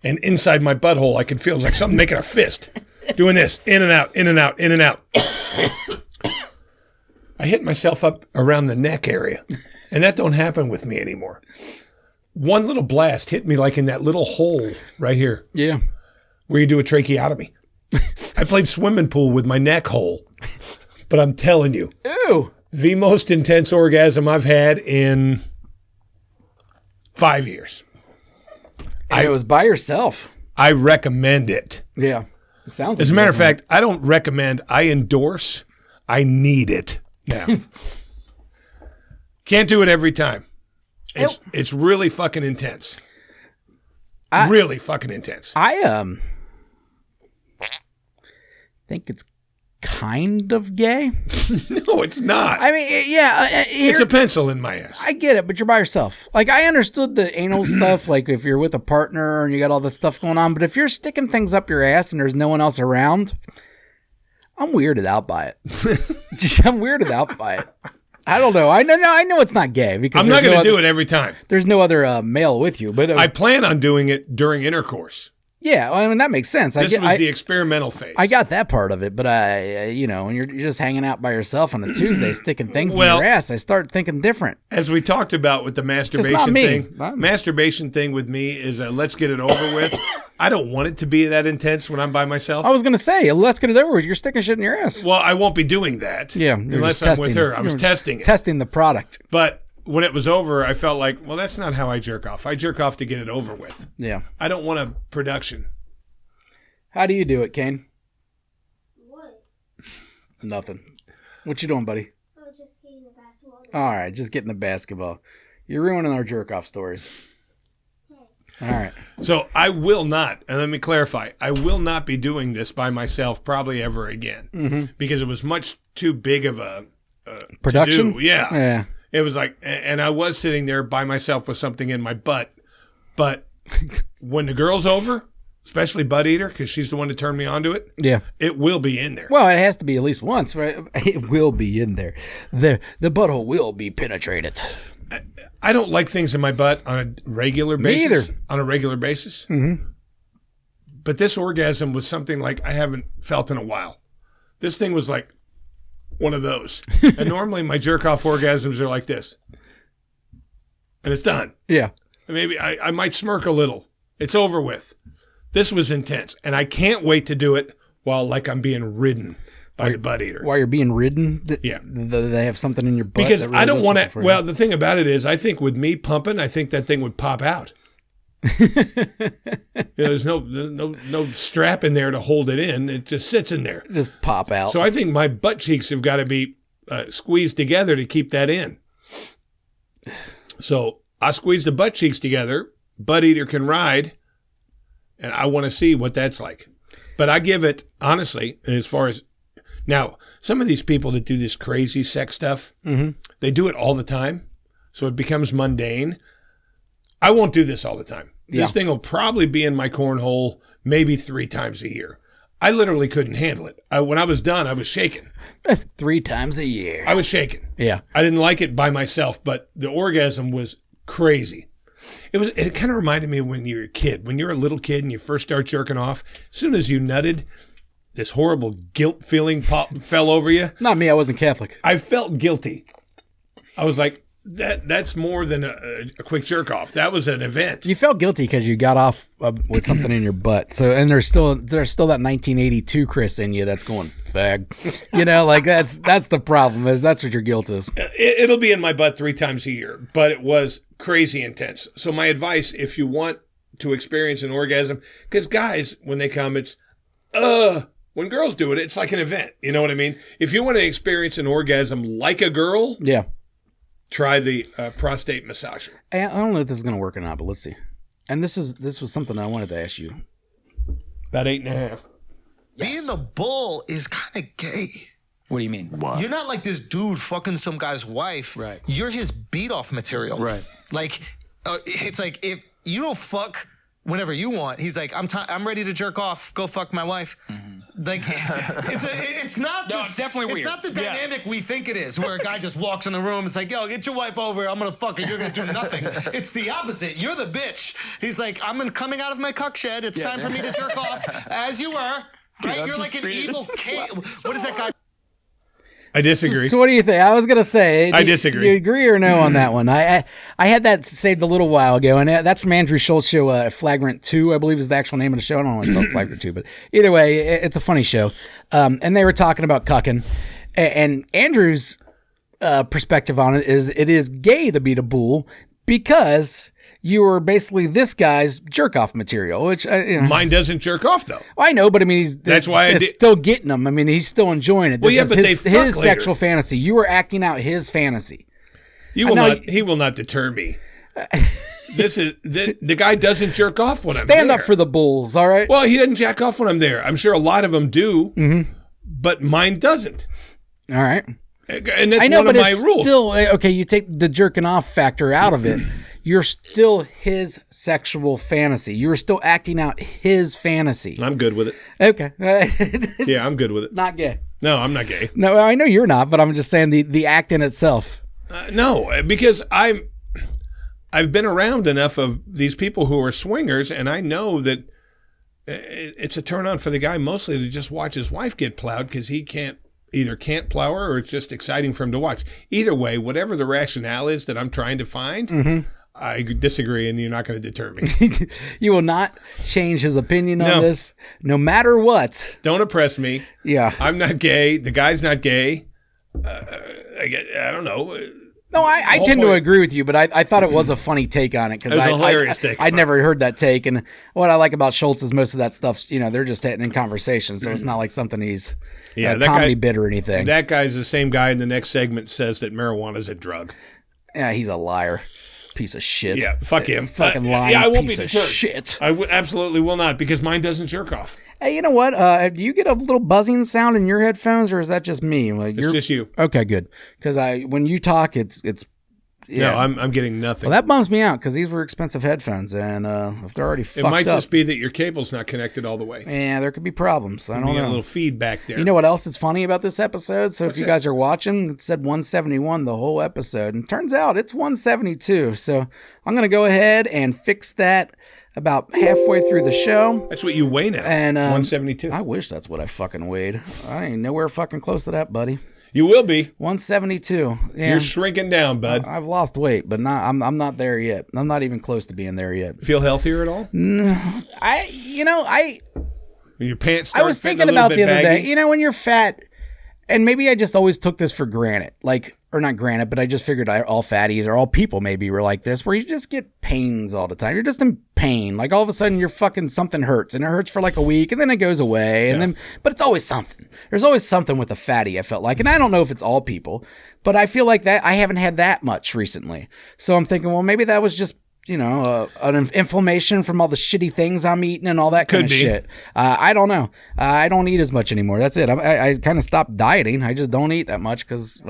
and inside my butthole, I could feel it was like something making a fist. Doing this, in and out, in and out, in and out. I hit myself up around the neck area, and that don't happen with me anymore. One little blast hit me like in that little hole right here. Yeah. Where you do a tracheotomy. I played swimming pool with my neck hole. But I'm telling you, Ew. the most intense orgasm I've had in 5 years. And it was by yourself. I recommend it. Yeah. It sounds like As a matter of fact, I don't recommend, I endorse. I need it now. Can't do it every time. It's really fucking intense. Really fucking intense. I think it's kind of gay. No, it's not. I mean, yeah. It's a pencil in my ass. I get it, but you're by yourself. Like, I understood the anal stuff, like if you're with a partner and you got all this stuff going on, but if you're sticking things up your ass and there's no one else around, I'm weirded out by it. I'm weirded out by it. I don't know. I know it's not gay because I'm not going to do it every time. There's no other male with you, but I plan on doing it during intercourse. Yeah, I mean that makes sense. This was the experimental phase. I got that part of it, but when you're just hanging out by yourself on a Tuesday sticking things in your ass, I start thinking different. As we talked about with the masturbation thing, masturbation thing with me is let's get it over with. I don't want it to be that intense when I'm by myself. I was going to say, let's get it over with. You're sticking shit in your ass. Well, I won't be doing that. Yeah, unless I'm with her. I was testing it. Testing the product. But when it was over, I felt like, well, that's not how I jerk off. I jerk off to get it over with. Yeah. I don't want a production. How do you do it, Kane? What? Nothing. What you doing, buddy? Oh, just getting the basketball. All right, just getting the basketball. You're ruining our jerk-off stories. All right. So I will not, and let me clarify, I will not be doing this by myself probably ever again because it was much too big of a production. To do. Yeah. Yeah. It was like, and I was sitting there by myself with something in my butt, but when the girl's over, especially butt eater, because she's the one to turn me on to it. Yeah. It will be in there. Well, it has to be at least once, right? It will be in there. The butthole will be penetrated. I don't like things in my butt on a regular basis. Me either. On a regular basis. Mm-hmm. But this orgasm was something like I haven't felt in a while. This thing was like one of those. And normally my jerk-off orgasms are like this. And it's done. Yeah. And maybe I might smirk a little. It's over with. This was intense. And I can't wait to do it while like I'm being ridden by the butt eater. While you're being ridden? Yeah. They have something in your butt? Because that really I don't does want something to. for you? Well, the thing about it is I think with me pumping, I think that thing would pop out. There's no strap in there to hold it in. It just sits in there. Just pop out. So I think my butt cheeks have got to be squeezed together to keep that in. So I squeeze the butt cheeks together. Butt eater can ride, and I want to see what that's like. But I give it, honestly, as far as now, some of these people that do this crazy sex stuff, they do it all the time, so it becomes mundane. I won't do this all the time. This thing will probably be in my cornhole maybe 3 times a year. I literally couldn't handle it. When I was done, I was shaking. That's 3 times a year. I was shaking. Yeah. I didn't like it by myself, but the orgasm was crazy. It kind of reminded me of when you were a kid. When you're a little kid and you first start jerking off, as soon as you nutted, this horrible guilt feeling fell over you. Not me. I wasn't Catholic. I felt guilty. I was like, that's more than a quick jerk off. That was an event. You felt guilty because you got off with something in your butt. So, and there's still that 1982 Chris in you that's going fag. You know, like that's the problem. That's what your guilt is. It'll be in my butt 3 times a year, but it was crazy intense. So my advice, if you want to experience an orgasm, because guys, when they come, it's when girls do it, it's like an event. You know what I mean? If you want to experience an orgasm like a girl, yeah. Try the prostate massager. I don't know if this is going to work or not, but let's see. And this was something I wanted to ask you. About 8.5. Being a bull is kind of gay. What do you mean? You're not like this dude fucking some guy's wife. Right. You're his beat-off material. Right. Like, it's like if you don't fuck whenever you want, he's like, I'm ready to jerk off. Go fuck my wife. Like, it's not. No, it's definitely weird. It's not the dynamic we think it is, where a guy just walks in the room. It's like, yo, get your wife over. I'm gonna fuck her. You're gonna do nothing. It's the opposite. You're the bitch. He's like, coming out of my cuck shed. It's time for me to jerk off, as you were. Right? You're like an evil kid. What is that guy? I disagree. So what do you think? I was going to say. I disagree. Do you agree or no on that one? I had that saved a little while ago, and that's from Andrew Schultz's show, Flagrant 2, I believe is the actual name of the show. I don't know why it's called Flagrant 2, but either way, it's a funny show. And they were talking about cucking. And Andrew's perspective on it is gay to beat a bull because you were basically this guy's jerk-off material, which mine doesn't jerk off though. I know, but I mean, that's why it's still getting him. I mean, he's still enjoying it. Well, yeah, is but his sexual fantasy. You were acting out his fantasy. He will not deter me. This is the guy doesn't jerk off when I'm there. Stand up for the bulls, all right? Well, he doesn't jack off when I'm there. I'm sure a lot of them do, but mine doesn't. All right. And that's one of my rules. Still, okay, you take the jerking off factor out of it. You're still his sexual fantasy. You're still acting out his fantasy. I'm good with it. Okay. Yeah, I'm good with it. Not gay. No, I'm not gay. No, I know you're not, but I'm just saying the act in itself. No, because I've been around enough of these people who are swingers, and I know that it's a turn on for the guy mostly to just watch his wife get plowed because he can't plow her, or it's just exciting for him to watch. Either way, whatever the rationale is that I'm trying to find, I disagree, and you're not going to deter me. You will not change his opinion on this, no matter what. Don't oppress me. Yeah. I'm not gay. The guy's not gay. I don't know. No, I tend to agree with you, but I thought it was a funny take on it because a hilarious take. I'd never heard that take, and what I like about Schultz is most of that stuff's they're just in conversation, so it's not like something he's comedy bit or anything. That guy's the same guy in the next segment says that marijuana's a drug. Yeah, he's a liar. Piece of shit. Yeah, fuck him. Fucking lying I won't piece be of deterred. shit. I absolutely will not, because mine doesn't jerk off. Hey, you know what? Do you get a little buzzing sound in your headphones, or is that just me? Like it's just you. Okay, good. Because when you talk, it's No, I'm getting nothing. Well, that bums me out because these were expensive headphones, and if they're already fucked up, it might just be that your cable's not connected all the way. Yeah, there could be problems. I don't know. A little feedback there. You know what else is funny about this episode? So if you guys are watching, it said 171 the whole episode, and turns out it's 172. So I'm going to go ahead and fix that about halfway through the show. That's what you weigh now. And 172. I wish that's what I fucking weighed. I ain't nowhere fucking close to that, buddy. You will be. 172. Yeah. You're shrinking down, bud. I've lost weight, but I'm not there yet. I'm not even close to being there yet. Feel healthier at all? No, Your pants. I was thinking about the other day. When you're fat, and maybe I just always took this for granted, like, or not granted, but I just figured all fatties or all people maybe were like this, where you just get pains all the time. You're just in pain. Like all of a sudden you're fucking, something hurts and it hurts for like a week and then it goes away. And then, but it's always something. There's always something with a fatty, I felt like. And I don't know if it's all people, but I feel like that I haven't had that much recently. So I'm thinking, well, maybe that was just, an inflammation from all the shitty things I'm eating and all that kind of shit. I don't know. I don't eat as much anymore. That's it. I kind of stopped dieting. I just don't eat that much because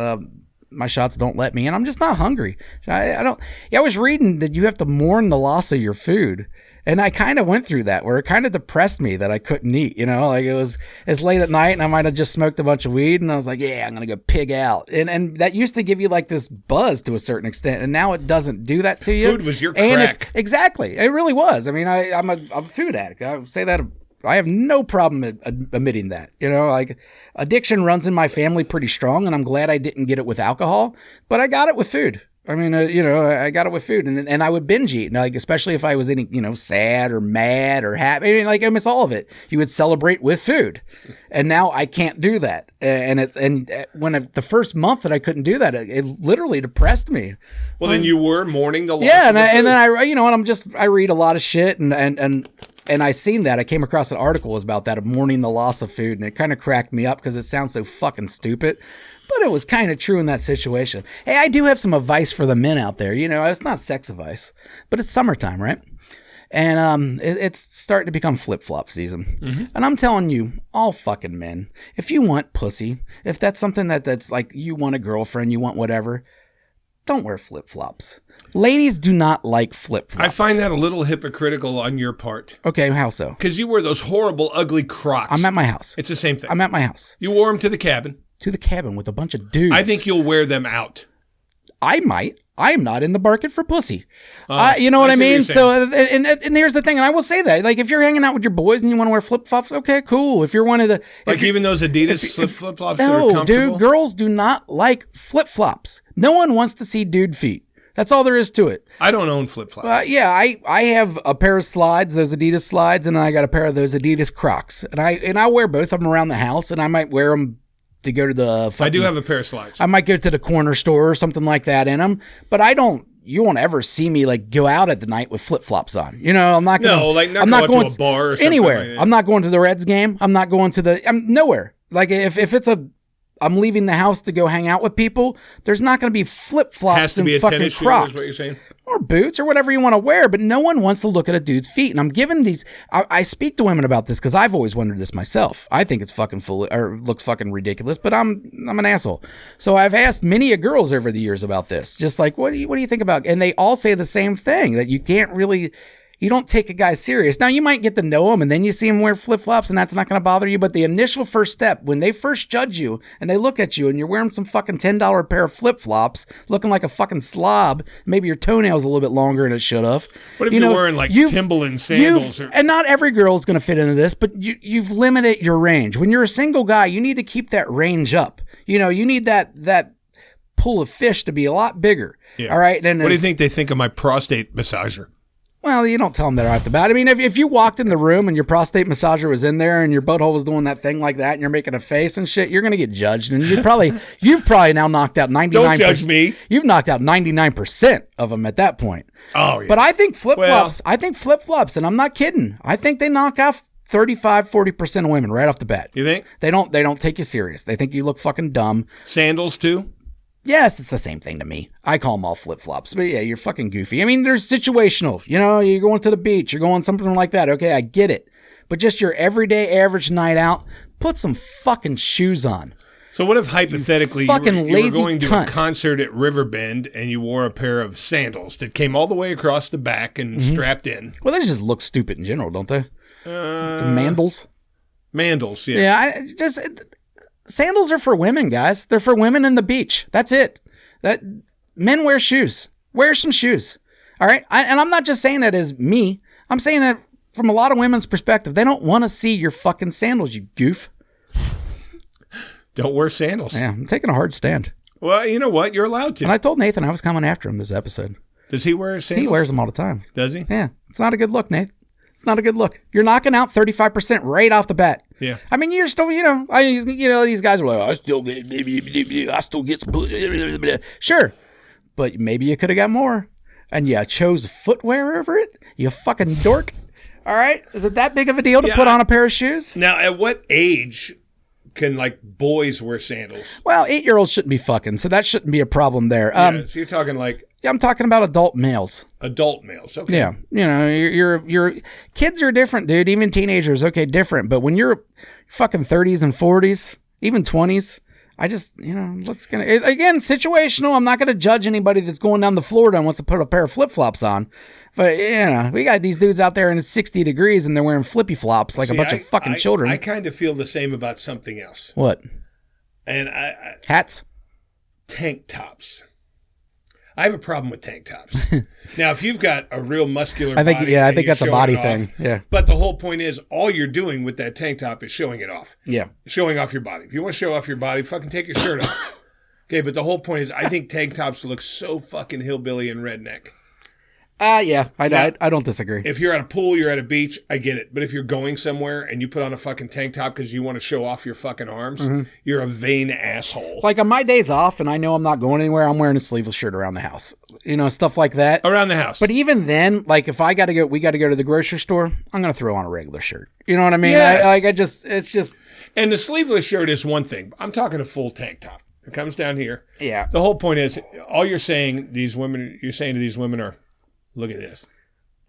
my shots don't let me, and I'm just not hungry. I don't. Yeah, I was reading that you have to mourn the loss of your food. And I kind of went through that where it kind of depressed me that I couldn't eat, like it's late at night and I might have just smoked a bunch of weed and I was like, yeah, I'm going to go pig out. And that used to give you like this buzz to a certain extent. And now it doesn't do that to you. Food was your crack. Exactly. It really was. I mean, I'm a food addict. I would say that I have no problem admitting that, like addiction runs in my family pretty strong and I'm glad I didn't get it with alcohol, but I got it with food. I mean, I got it with food, and I would binge eat, like especially if I was eating, sad or mad or happy. I mean, like I miss all of it. You would celebrate with food, and now I can't do that. And the first month that I couldn't do that, it literally depressed me. Well, then you were mourning the loss. Yeah, and then I read a lot of shit, and I seen that. I came across an article about that, of mourning the loss of food, and it kind of cracked me up because it sounds so fucking stupid. But it was kind of true in that situation. Hey, I do have some advice for the men out there. It's not sex advice, but it's summertime, right? And it's starting to become flip-flop season. Mm-hmm. And I'm telling you, all fucking men, if you want pussy, if that's something that's like you want a girlfriend, you want whatever, don't wear flip-flops. Ladies do not like flip-flops. I find that a little hypocritical on your part. Okay, how so? Because you wear those horrible, ugly Crocs. I'm at my house. It's the same thing. I'm at my house. You wore them to the cabin. To the cabin with a bunch of dudes. I think you'll wear them out. I might. I am not in the market for pussy. You know what I mean? So, and here's the thing, and I will say that, like, if you're hanging out with your boys and you want to wear flip-flops, okay, cool. If you're one of the... Like even those Adidas flip-flops that are comfortable? No, dude, girls do not like flip-flops. No one wants to see dude feet. That's all there is to it. I don't own flip-flops. Yeah, I have a pair of slides, those Adidas slides, and I got a pair of those Adidas Crocs. And I wear both of them around the house, and I might wear them to go to the... I do have a pair of slides. I might go to the corner store or something like that in them, but you won't ever see me like go out at the night with flip-flops on. I'm not going I'm not going to a bar or something anywhere. Like that. I'm not going to the Reds game. I'm not going to I'm nowhere. Like if it's I'm leaving the house to go hang out with people, there's not going to be flip-flops and fucking Crocs. Is what you're saying? Or boots or whatever you want to wear, but no one wants to look at a dude's feet. And I'm giving these, I speak to women about this because I've always wondered this myself. I think it's fucking looks fucking ridiculous, but I'm an asshole. So I've asked many of girls over the years about this, just like, what do you think about? And they all say the same thing, that you can't really, you don't take a guy serious. Now you might get to know him and then you see him wear flip-flops and that's not going to bother you. But the initial first step, when they first judge you and they look at you and you're wearing some fucking $10 pair of flip-flops, looking like a fucking slob, maybe your toenail's a little bit longer than it should have. What if you're wearing like Timberland sandals? And not every girl's going to fit into this, but you've limited your range. When you're a single guy, you need to keep that range up. You need that pool of fish to be a lot bigger. Yeah. All right. What do you think they think of my prostate massager? Well, you don't tell them that right off the bat. I mean, if you walked in the room and your prostate massager was in there and your butthole was doing that thing like that and you're making a face and shit, you're going to get judged. And you've probably now knocked out 99%. Don't judge me. You've knocked out 99% of them at that point. Oh, yeah. But I think flip-flops, and I'm not kidding, I think they knock off 35-40% of women right off the bat. You think? They don't take you serious. They think you look fucking dumb. Sandals too? Yes, it's the same thing to me. I call them all flip-flops. But yeah, you're fucking goofy. I mean, there's situational. You're going to the beach. You're going something like that. Okay, I get it. But just your everyday average night out, put some fucking shoes on. So what if hypothetically you were going to cunt. a concert at Riverbend and you wore a pair of sandals that came all the way across the back and strapped in? Well, they just look stupid in general, don't they? Mandals? Mandals, yeah. Yeah, sandals are for women, guys. They're for women in the beach. That's it. Men wear shoes. Wear some shoes. All right? And I'm not just saying that as me. I'm saying that from a lot of women's perspective. They don't want to see your fucking sandals, you goof. Don't wear sandals. Yeah, I'm taking a hard stand. Well, you know what? You're allowed to. And I told Nathan I was coming after him this episode. Does he wear sandals? He wears them all the time. Does he? Yeah. It's not a good look, Nathan. It's not a good look. You're knocking out 35% right off the bat. Yeah. I mean, you're still, these guys are like, I still get some. Sure. But maybe you could have got more. And you chose footwear over it? You fucking dork. All right. Is it that big of a deal to put on a pair of shoes? Now, at what age can like boys wear sandals? Well, 8-year-olds shouldn't be fucking, so that shouldn't be a problem there. So you're talking like I'm talking about adult males. adult males. Okay. Yeah, your kids are different, dude. Even teenagers, okay, different. But when you're fucking 30s and 40s, even 20s, I just, looks gonna again situational. I'm not gonna judge anybody that's going down to Florida and wants to put a pair of flip flops on. But we got these dudes out there and it's 60 degrees and they're wearing flippy flops like a bunch of fucking children. I kind of feel the same about something else. What? And Hats? Tank tops. I have a problem with tank tops. Now, if you've got a real muscular body, I think that's a body off, thing. Yeah. But the whole point is, all you're doing with that tank top is showing it off. Yeah. Showing off your body. If you want to show off your body, fucking take your shirt off. Okay, but the whole point is, I think tank tops look so fucking hillbilly and redneck. I don't disagree. If you're at a pool, you're at a beach, I get it. But if you're going somewhere and you put on a fucking tank top because you want to show off your fucking arms, you're a vain asshole. Like on my days off and I know I'm not going anywhere, I'm wearing a sleeveless shirt around the house. Stuff like that. Around the house. But even then, like if we got to go to the grocery store, I'm going to throw on a regular shirt. You know what I mean? Yes. It's just. And the sleeveless shirt is one thing. I'm talking a full tank top. It comes down here. Yeah. The whole point is, all you're saying to these women are, look at this.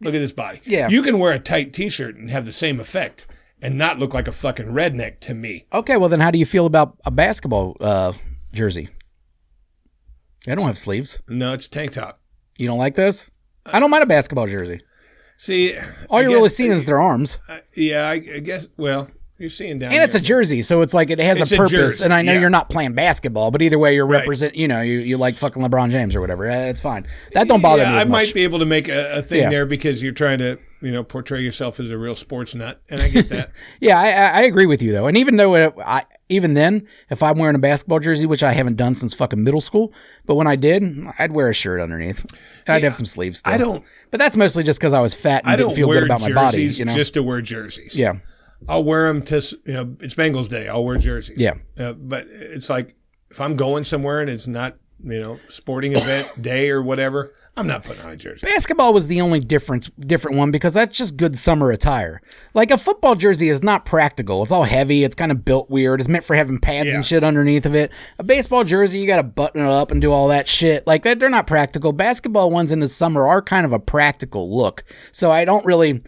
Look at this body. Yeah. You can wear a tight t-shirt and have the same effect and not look like a fucking redneck to me. Okay, well then how do you feel about a basketball jersey? They don't have sleeves. No, it's tank top. You don't like this? I don't mind a basketball jersey. See, all you're really seeing is their arms. I guess, well, you're seeing down and there. it's a jersey, so it's like it has a purpose. Jersey, and I know you're not playing basketball, but either way, you're Right. represent. You like fucking LeBron James or whatever. It's fine. That don't bother me as I much. might be able to make a thing there because you're trying to, portray yourself as a real sports nut, and I get that. Yeah, I agree with you though. And even though even then, if I'm wearing a basketball jersey, which I haven't done since fucking middle school, but when I did, I'd wear a shirt underneath. I'd have some sleeves still. But that's mostly just because I was fat and didn't feel good about my body. Just to wear jerseys. Yeah. I'll wear them to, it's Bengals Day. I'll wear jerseys. Yeah. But it's like, if I'm going somewhere and it's not, sporting event day or whatever, I'm not putting on a jersey. Basketball was the only different one because that's just good summer attire. Like a football jersey is not practical. It's all heavy. It's kind of built weird. It's meant for having pads and shit underneath of it. A baseball jersey, you got to button it up and do all that shit. Like they're not practical. Basketball ones in the summer are kind of a practical look. So I don't really...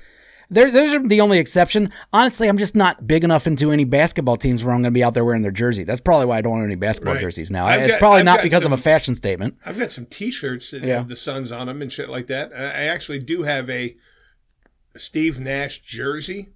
Those are the only exception. Honestly, I'm just not big enough into any basketball teams where I'm going to be out there wearing their jersey. That's probably why I don't own any basketball jerseys now. It's probably not because of a fashion statement. I've got some T-shirts that have the Suns on them and shit like that. I actually do have a Steve Nash jersey,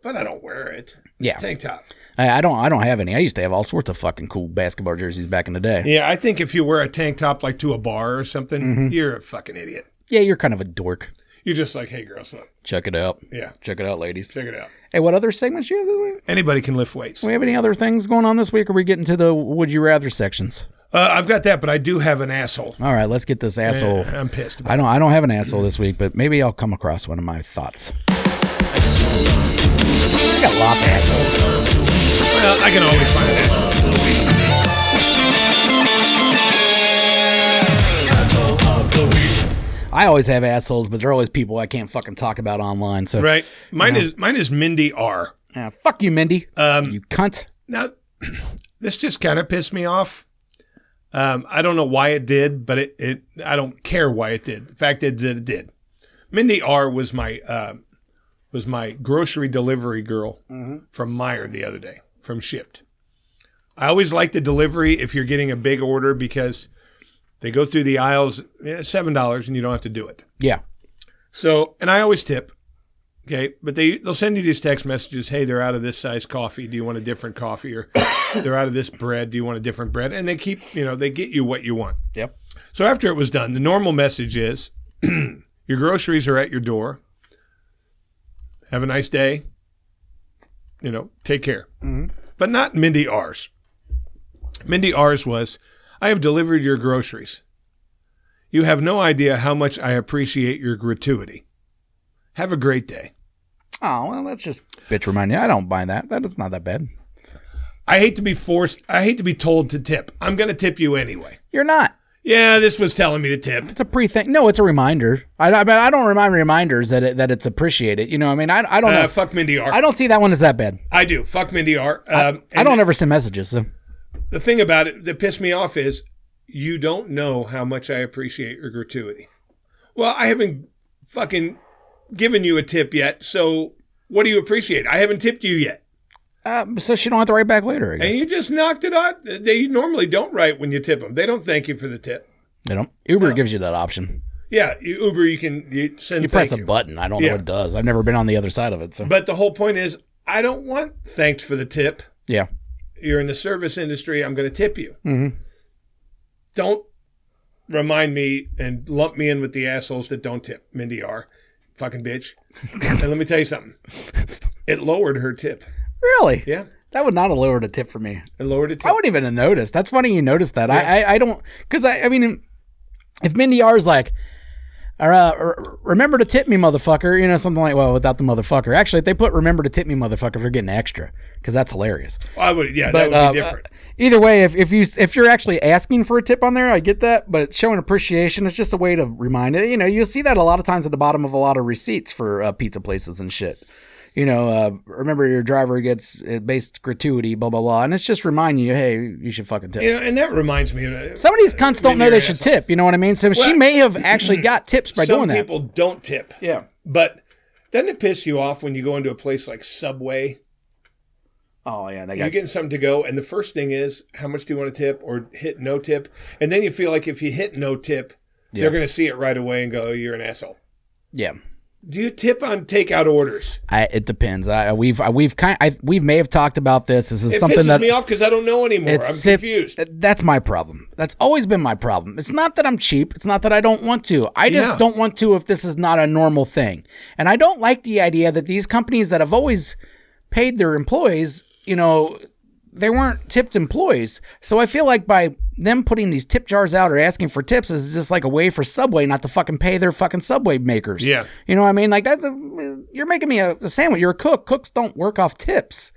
but I don't wear it. It's tank top. I don't have any. I used to have all sorts of fucking cool basketball jerseys back in the day. Yeah, I think if you wear a tank top like to a bar or something, you're a fucking idiot. Yeah, you're kind of a dork. You're just like, hey, girls, look. Check it out. Yeah. Check it out, ladies. Check it out. Hey, what other segments you have this week? Anybody can lift weights. Do we have any other things going on this week, or are we getting to the would you rather sections? I've got that, but I do have an asshole. All right, let's get this asshole. I'm pissed about I don't have an asshole this week, but maybe I'll come across one of my thoughts. I got lots of assholes. Well, I can always find an asshole. I always have assholes, but there are always people I can't fucking talk about online. So right, mine is Mindy R. Fuck you, Mindy. You cunt. Now, this just kind of pissed me off. I don't know why it did, but I don't care why it did. The fact is that it did. Mindy R was my grocery delivery girl from Meijer the other day, from Shipped. I always like the delivery if you're getting a big order because they go through the aisles, $7, and you don't have to do it. Yeah. So, and I always tip, okay? But they'll send you these text messages, hey, they're out of this size coffee. Do you want a different coffee? Or they're out of this bread. Do you want a different bread? And they keep, they get you what you want. Yep. So after it was done, the normal message is, your groceries are at your door. Have a nice day. Take care. But not Mindy R's. Mindy R's was, I have delivered your groceries. You have no idea how much I appreciate your gratuity. Have a great day. Oh, well, that's just bitch remind you. I don't mind that. That's not that bad. I hate to be forced. I hate to be told to tip. I'm going to tip you anyway. You're not. Yeah, this was telling me to tip. It's a pre-thing. No, it's a reminder. I don't remind reminders that it's appreciated. You know, I mean, I don't know. Fuck Mindy R. I don't see that one as that bad. I do. Fuck Mindy R. I don't ever send messages. So. The thing about it that pissed me off is you don't know how much I appreciate your gratuity. Well, I haven't fucking given you a tip yet, so what do you appreciate? I haven't tipped you yet. So she don't have to write back later, I guess. And you just knocked it out. They normally don't write when you tip them. They don't thank you for the tip. They don't. Uber gives you that option. Yeah, Uber, you send. You press a button. I don't know what it does. I've never been on the other side of it. So. But the whole point is, I don't want thanked for the tip. Yeah. You're in the service industry. I'm going to tip you. Mm-hmm. Don't remind me and lump me in with the assholes that don't tip. Mindy R. Fucking bitch. And let me tell you something. It lowered her tip. Really? Yeah. That would not have lowered a tip for me. It lowered a tip. I wouldn't even have noticed. That's funny you noticed that. Yeah. I don't, because I mean, if Mindy R is like, remember to tip me, motherfucker, you know, something like, well, without the motherfucker. Actually, if they put remember to tip me, motherfucker, they're getting extra, because that's hilarious. I would, yeah, that would be different. Either way, if you're actually asking for a tip on there, I get that, but it's showing appreciation. It's just a way to remind it. You know, you'll see that a lot of times at the bottom of a lot of receipts for pizza places and shit. You know, remember your driver gets base gratuity, blah, blah, blah. And it's just reminding you, hey, you should fucking tip. You know, and that reminds me of some of these cunts don't know they should tip. You know what I mean? So she may have actually got tips by doing that. Some people don't tip. Yeah. But doesn't it piss you off when you go into a place like Subway? Oh, yeah. You're getting something to go, and the first thing is, how much do you want to tip or hit no tip? And then you feel like if you hit no tip, they're going to see it right away and go, oh, you're an asshole. Yeah. Do you tip on takeout orders? It depends. We may have talked about this. This is something that pisses me off because I don't know anymore. I'm confused. That's my problem. That's always been my problem. It's not that I'm cheap. It's not that I don't want to. I just don't want to if this is not a normal thing. And I don't like the idea that these companies that have always paid their employees, you know, they weren't tipped employees. So I feel like by them putting these tip jars out or asking for tips is just like a way for Subway not to fucking pay their fucking Subway makers. Yeah. You know what I mean? Like that, you're making me a sandwich. You're a cook. Cooks don't work off tips.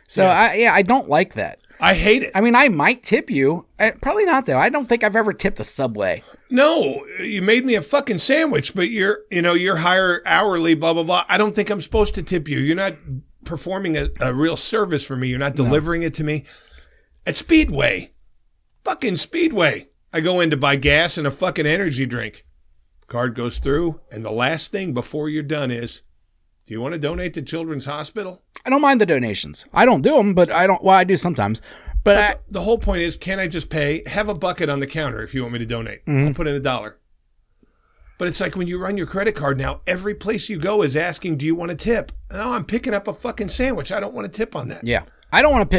So I don't like that. I hate it. I mean, I might tip you. Probably not though. I don't think I've ever tipped a Subway. No, you made me a fucking sandwich, but you're higher hourly, blah, blah, blah. I don't think I'm supposed to tip you. You're not performing a real service for me. You're not delivering it to me. At Speedway, fucking Speedway, I go in to buy gas and a fucking energy drink. Card goes through, and the last thing before you're done is, do you want to donate to Children's Hospital? I don't mind the donations. I don't do them, but I do sometimes. But the whole point is, can I just pay? Have a bucket on the counter if you want me to donate. Mm-hmm. I'll put in $1. But it's like when you run your credit card now, every place you go is asking, do you want to tip? No, I'm picking up a fucking sandwich. I don't want to tip on that. Yeah. I don't want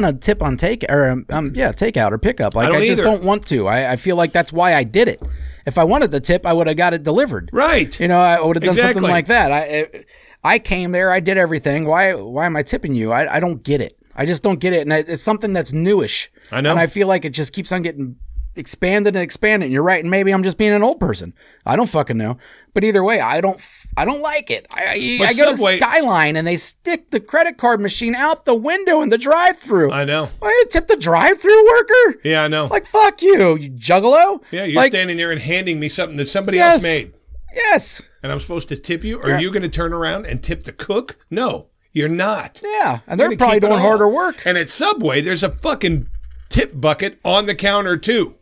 to tip on takeout or pickup. Like I just don't want to. I feel like that's why I did it. If I wanted the tip, I would have got it delivered. Right. You know, I would have done something like that. I came there, I did everything. Why am I tipping you? I don't get it. I just don't get it. And it's something that's newish. I know. And I feel like it just keeps on getting expanded and expanded. And you're right. And maybe I'm just being an old person. I don't fucking know. But either way, I don't like it. I go to Skyline and they stick the credit card machine out the window in the drive-thru. I know. Why you tip the drive-thru worker? Yeah, I know. Like, fuck you juggalo. Yeah, you're standing there and handing me something that somebody else made. Yes. And I'm supposed to tip you? Are you going to turn around and tip the cook? No, you're not. Yeah, and they're probably doing harder work. And at Subway, there's a fucking tip bucket on the counter, too.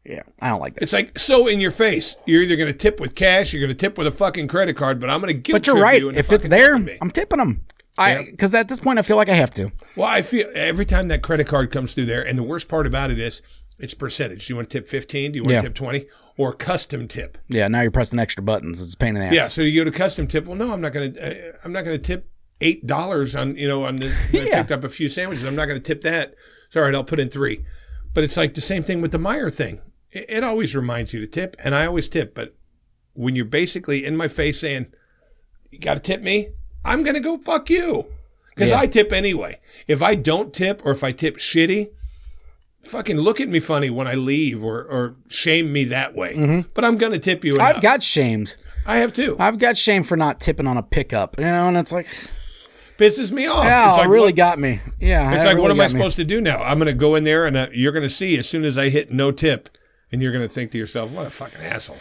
Yeah, I don't like that. It's like so in your face. You're either going to tip with cash, you're going to tip with a fucking credit card, but I'm going to guilt But you're trip right. you. If it's there, I'm tipping them. Because at this point, I feel like I have to. Well, I feel every time that credit card comes through there, and the worst part about it is it's percentage. Do you want to tip 15? Do you want to tip 20? Or custom tip? Yeah, now you're pressing extra buttons. It's a pain in the ass. Yeah, so you go to custom tip. Well, no, I'm not going to tip $8 on the I picked up a few sandwiches. I'm not going to tip that. It's all right, I'll put in 3. But it's like the same thing with the Meijer thing. It always reminds you to tip, and I always tip. But when you're basically in my face saying, you got to tip me, I'm going to go fuck you. Because I tip anyway. If I don't tip or if I tip shitty, fucking look at me funny when I leave or shame me that way. Mm-hmm. But I'm going to tip you enough. I've got shamed. I have too. I've got shame for not tipping on a pickup, and it's like, Pisses me off. yeah, It's like, it really what- got me. Yeah, It's it like, really what am I got me. supposed to do now? I'm going to go in there and you're going to see as soon as I hit no tip, and you're going to think to yourself, what a fucking asshole.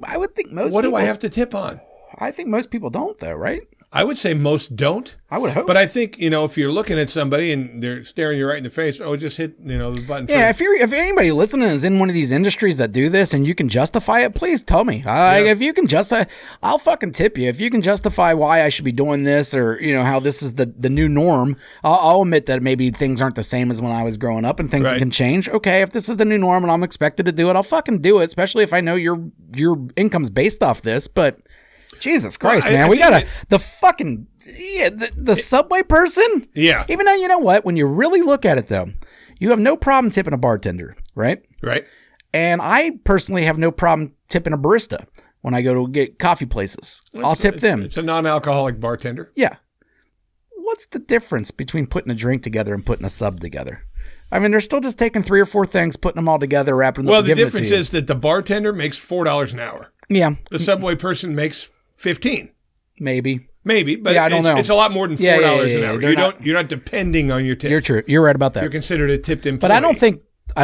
I would think most. What do people, I have to tip on? I think most people don't, though, right? I would say most don't. I would hope. But I think, if you're looking at somebody and they're staring you right in the face, just hit, the button. Yeah, first. if anybody listening is in one of these industries that do this and you can justify it, please tell me. If you can justify, I'll fucking tip you. If you can justify why I should be doing this, or how this is the new norm, I'll admit that maybe things aren't the same as when I was growing up and things Right. can change. Okay, if this is the new norm and I'm expected to do it, I'll fucking do it. Especially if I know your income's based off this. But Jesus Christ, I man, we think gotta the fucking. Yeah, the Subway person? Yeah. Even though, you know what? When you really look at it, though, you have no problem tipping a bartender, right? Right. And I personally have no problem tipping a barista when I go to get coffee places. I'll tip them. It's a non-alcoholic bartender. Yeah. What's the difference between putting a drink together and putting a sub together? I mean, they're still just taking 3 or 4 things, putting them all together, wrapping them Well, up, the giving difference it to you. is that the bartender makes $4 an hour. Yeah, The Subway person makes 15. maybe. Maybe, but Yeah, I don't know. it's a lot more than $4 Yeah, yeah, an yeah, hour. they're You're not depending on your tips. You're true. You're right about that. You're considered a tipped employee. But I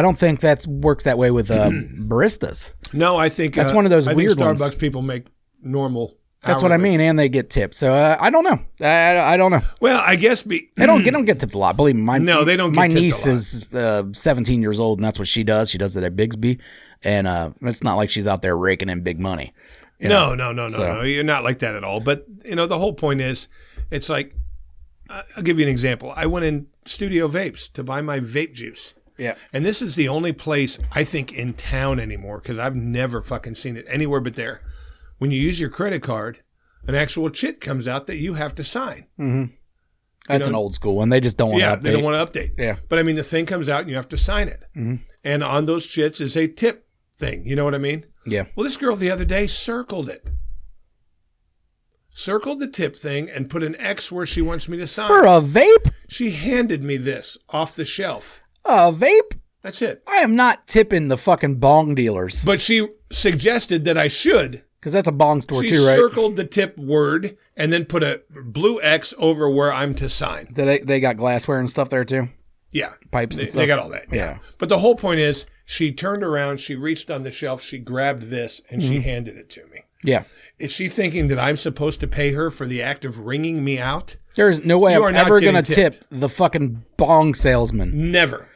don't think that works that way with baristas. No, I think That's one of those I weird think Starbucks ones. people make normal. That's what I hourly. mean, and they get tipped. So I don't know. I don't know. Well, I guess They don't get tipped a lot. Believe me, No, they don't get My tipped a niece lot. is 17 years old, and that's what she does. She does it at Bigsby, and it's not like she's out there raking in big money. you know? No. You're not like that at all. But the whole point is, it's like, I'll give you an example. I went in Studio Vapes to buy my vape juice. Yeah. And this is the only place I think in town anymore, because I've never fucking seen it anywhere but there. When you use your credit card, an actual chit comes out that you have to sign. Mm-hmm. That's an old school one. They just don't want to update. They don't want to update. Yeah. But I mean, the thing comes out and you have to sign it. Mm-hmm. And on those chits is a tip thing. You know what I mean? Yeah. Well, this girl the other day circled it. Circled the tip thing and put an X where she wants me to sign. For a vape? She handed me this off the shelf. A vape? That's it. I am not tipping the fucking bong dealers. But she suggested that I should. Because that's a bong store She too, right? circled the tip word and then put a blue X over where I'm to sign. They got glassware and stuff there too? Yeah. Pipes and They stuff? got all that. Yeah. But the whole point is, she turned around, she reached on the shelf, she grabbed this, and Mm-hmm. she handed it to me. Yeah. Is she thinking that I'm supposed to pay her for the act of ringing me out? There's no way You are I'm not ever going to getting tip the fucking bong salesman. Never.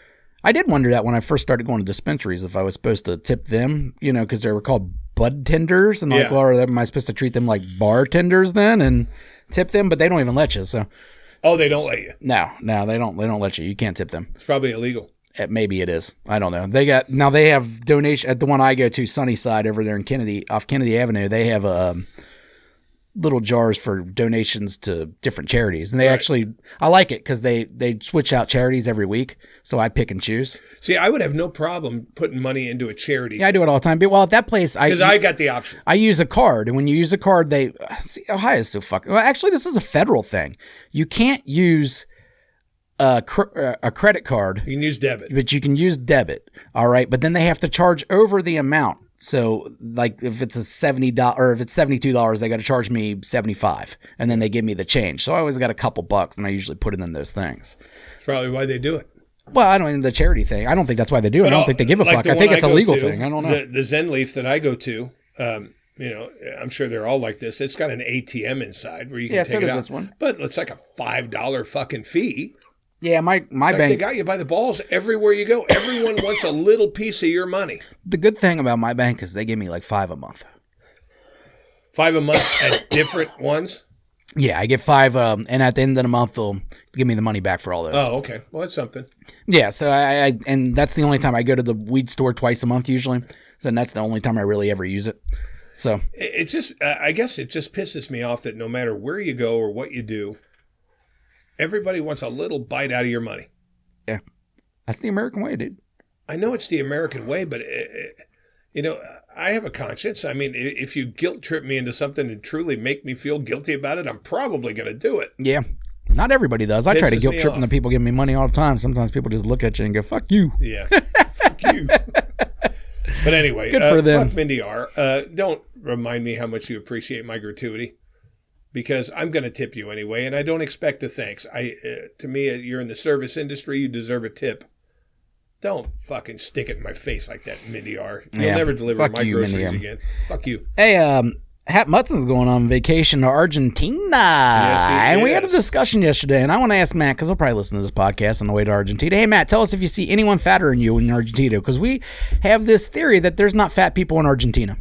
I did wonder that when I first started going to dispensaries, if I was supposed to tip them, because they were called bud tenders. And like, Yeah. well, am I supposed to treat them like bartenders then and tip them? But they don't even let you. So Oh, they don't let you. no, they don't let you. You can't tip them. It's probably illegal. Maybe it is. I don't know. They have donation at the one I go to, Sunnyside over there in Kennedy, off Kennedy Avenue. They have little jars for donations to different charities, and they actually, I like it because they switch out charities every week, so I pick and choose. See, I would have no problem putting money into a charity Yeah, I do it all the time. But well, at that place, because I got the option. I use a card, and when you use a card, Ohio is so fucking. Well, actually, this is a federal thing. You can't use a credit card, You can use debit. but you can use debit. All right, but then they have to charge over the amount. So, like, if it's $70 or if it's $72, they got to charge me $75, and then they give me the change. So I always got a couple bucks, and I usually put it in those things. That's probably why they do it. Well, I don't the charity thing. I don't think that's why they do it. I don't think they give a Like fuck. the I think one it's a go legal to, thing. I don't know. The Zen Leaf that I go to, I'm sure they're all like this. It's got an ATM inside where you can Yeah, take so it does out. this one. But it's like a $5 fucking fee. Yeah, my It's like they bank. got you by the balls everywhere you go. Everyone wants a little piece of your money. The good thing about my bank is they give me like $5 a month. $5 a month at different ones. Yeah, I get $5, and at the end of the month they'll give me the money back for all those. Oh, okay. Well, that's something. Yeah, so I and that's the only time I go to the weed store twice a month usually. So that's the only time I really ever use it. So It just, I guess it just pisses me off that no matter where you go or what you do, everybody wants a little bite out of your money. yeah, that's the American way, dude. I know it's the American way, but I have a conscience. I mean, if you guilt trip me into something and truly make me feel guilty about it, I'm probably going to do it. Yeah, not everybody does. I try to Pisses guilt me trip off. the people giving me money all the time. Sometimes people just look at you and go, "Fuck you." Yeah, fuck you. But anyway, Good for them. Fuck Mindy R. Don't remind me how much you appreciate my gratuity, because I'm going to tip you anyway, and I don't expect a thanks. To me, you're in the service industry. You deserve a tip. Don't fucking stick it in my face like that, Mindy R. You'll never deliver my groceries again. Fuck you. Hey, Hat Mutson's going on vacation to Argentina. And we had a discussion yesterday, and I want to ask Matt, because he'll probably listen to this podcast on the way to Argentina. Hey, Matt, tell us if you see anyone fatter than you in Argentina, because we have this theory that there's not fat people in Argentina.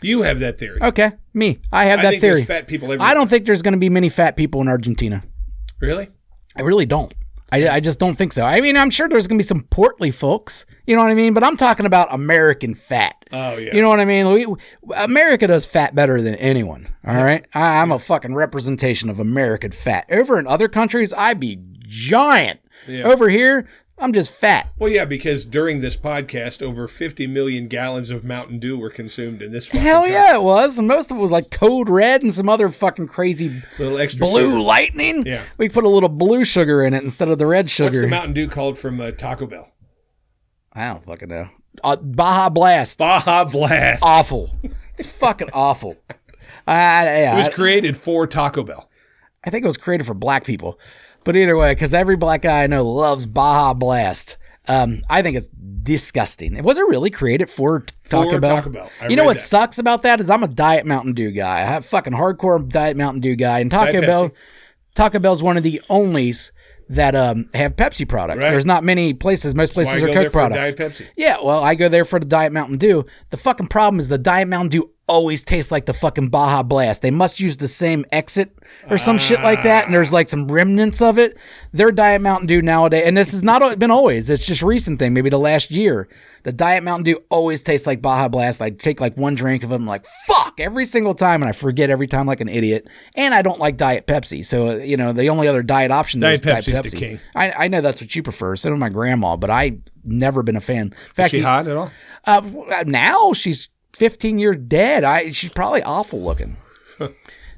You have that theory. Okay, me. I have that think theory. There's fat people everywhere. I don't think there's going to be many fat people in Argentina. Really? I really don't. I just don't think so. I mean, I'm sure there's going to be some portly folks, you know what I mean? But I'm talking about American fat. Oh, yeah. You know what I mean? America does fat better than anyone, all right? I'm a fucking representation of American fat. Over in other countries, I'd be giant. Yeah. Over here, I'm just fat. Well, yeah, because during this podcast, over 50 million gallons of Mountain Dew were consumed in this fucking Hell yeah, it was. And most of it was like Code Red and some other fucking crazy little extra blue sugar. lightning. Yeah. We put a little blue sugar in it instead of the red sugar. What's the Mountain Dew called from Taco Bell? I don't fucking know. Baja Blast. Baja Blast. Awful. It's fucking awful. It was created for Taco Bell. I think it was created for black people. But either way, because every black guy I know loves Baja Blast. I think it's disgusting. Was it really created for Taco Bell? Taco Bell. You know what sucks about that is I'm a Diet Mountain Dew guy. I'm a fucking hardcore Diet Mountain Dew guy. And Taco Bell's one of the onlys that have Pepsi products. Right. There's not many places. Most places are Coke products. Diet Pepsi. Yeah, well, I go there for the Diet Mountain Dew. The fucking problem is the Diet Mountain Dew always tastes like the fucking Baja Blast. They must use the same exit or some shit like that, and there's like some remnants of it. Their Diet Mountain Dew nowadays, and this has not been always, it's just recent thing, maybe the last year. The Diet Mountain Dew always tastes like Baja Blast. I take like one drink of them, like, fuck, every single time, and I forget every time like an idiot. And I don't like Diet Pepsi, so, the only other diet option is Diet Pepsi. The king. I know that's what you prefer, so did my grandma, but I never been a fan. In fact, is she hot at all? Now she's 15 years dead. She's probably awful looking.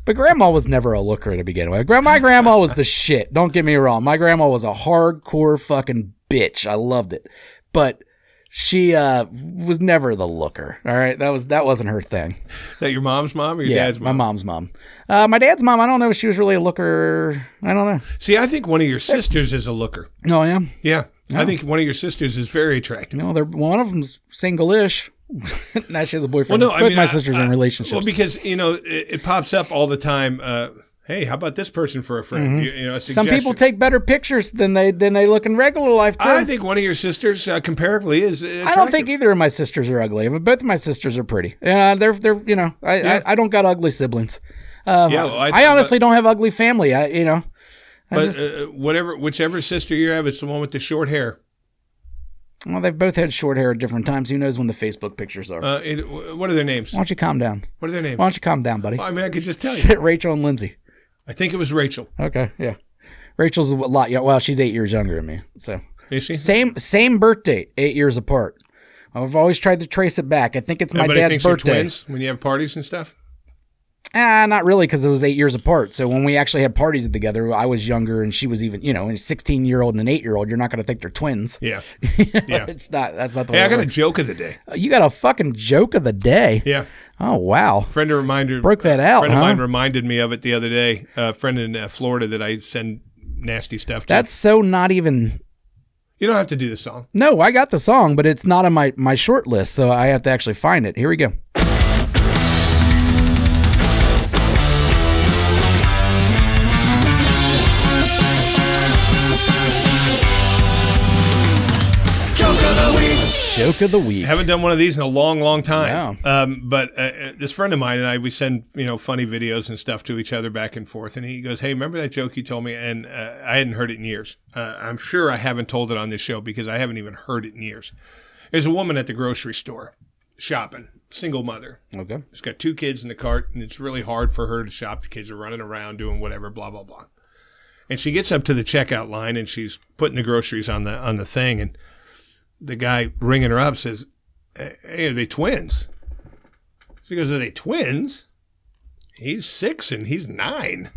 But grandma was never a looker to begin with. My grandma was the shit. Don't get me wrong. My grandma was a hardcore fucking bitch. I loved it. But she was never the looker. All right. That wasn't her thing. Is that your mom's mom or your dad's mom? My mom's mom. My dad's mom, I don't know if she was really a looker. I don't know. See, I think one of your sisters is a looker. Oh, yeah? Yeah. Oh. I think one of your sisters is very attractive. One of them's single-ish. Now she has a boyfriend. Well, no, Both my sisters are in relationships. Well, because, it pops up all the time. Hey, how about this person for a friend? Mm-hmm. Some people take better pictures than they look in regular life, too. I think one of your sisters, comparably, is attractive. I don't think either of my sisters are ugly, but both of my sisters are pretty. I don't got ugly siblings. I honestly don't have ugly family. Whichever sister you have, it's the one with the short hair. Well, they've both had short hair at different times. Who knows when the Facebook pictures are? What are their names? Why don't you calm down? What are their names? Why don't you calm down, buddy? Well, I mean, I could just tell you. Rachel and Lindsay. I think it was Rachel. Okay, yeah. Rachel's a lot. Yeah, well, she's 8 years younger than me. So is she? Same birth date, 8 years apart. I've always tried to trace it back. I think it's my dad's birthday. Twins when you have parties and stuff. Not really, because it was 8 years apart. So when we actually had parties together, I was younger and she was even, a 16-year-old and an 8-year-old. You're not going to think they're twins. Yeah. Yeah. That's not the way Hey, I got a joke of the day. You got a fucking joke of the day? Yeah. Oh, wow. Broke that out, friend of mine reminded me of it the other day. A friend in Florida that I send nasty stuff to. That's so not even... You don't have to do the song. No, I got the song, but it's not on my short list, so I have to actually find it. Here we go. Joke of the week. I haven't done one of these in a long, long time. No. But this friend of mine and I, we send funny videos and stuff to each other back and forth. And he goes, "Hey, remember that joke you told me?" And I hadn't heard it in years. I'm sure I haven't told it on this show because I haven't even heard it in years. There's a woman at the grocery store shopping, single mother. Okay. She's got 2 kids in the cart, and it's really hard for her to shop. The kids are running around doing whatever, blah blah blah. And she gets up to the checkout line and she's putting the groceries on the thing, and the guy ringing her up says, "Hey, are they twins?" She goes, "Are they twins? He's 6 and he's 9.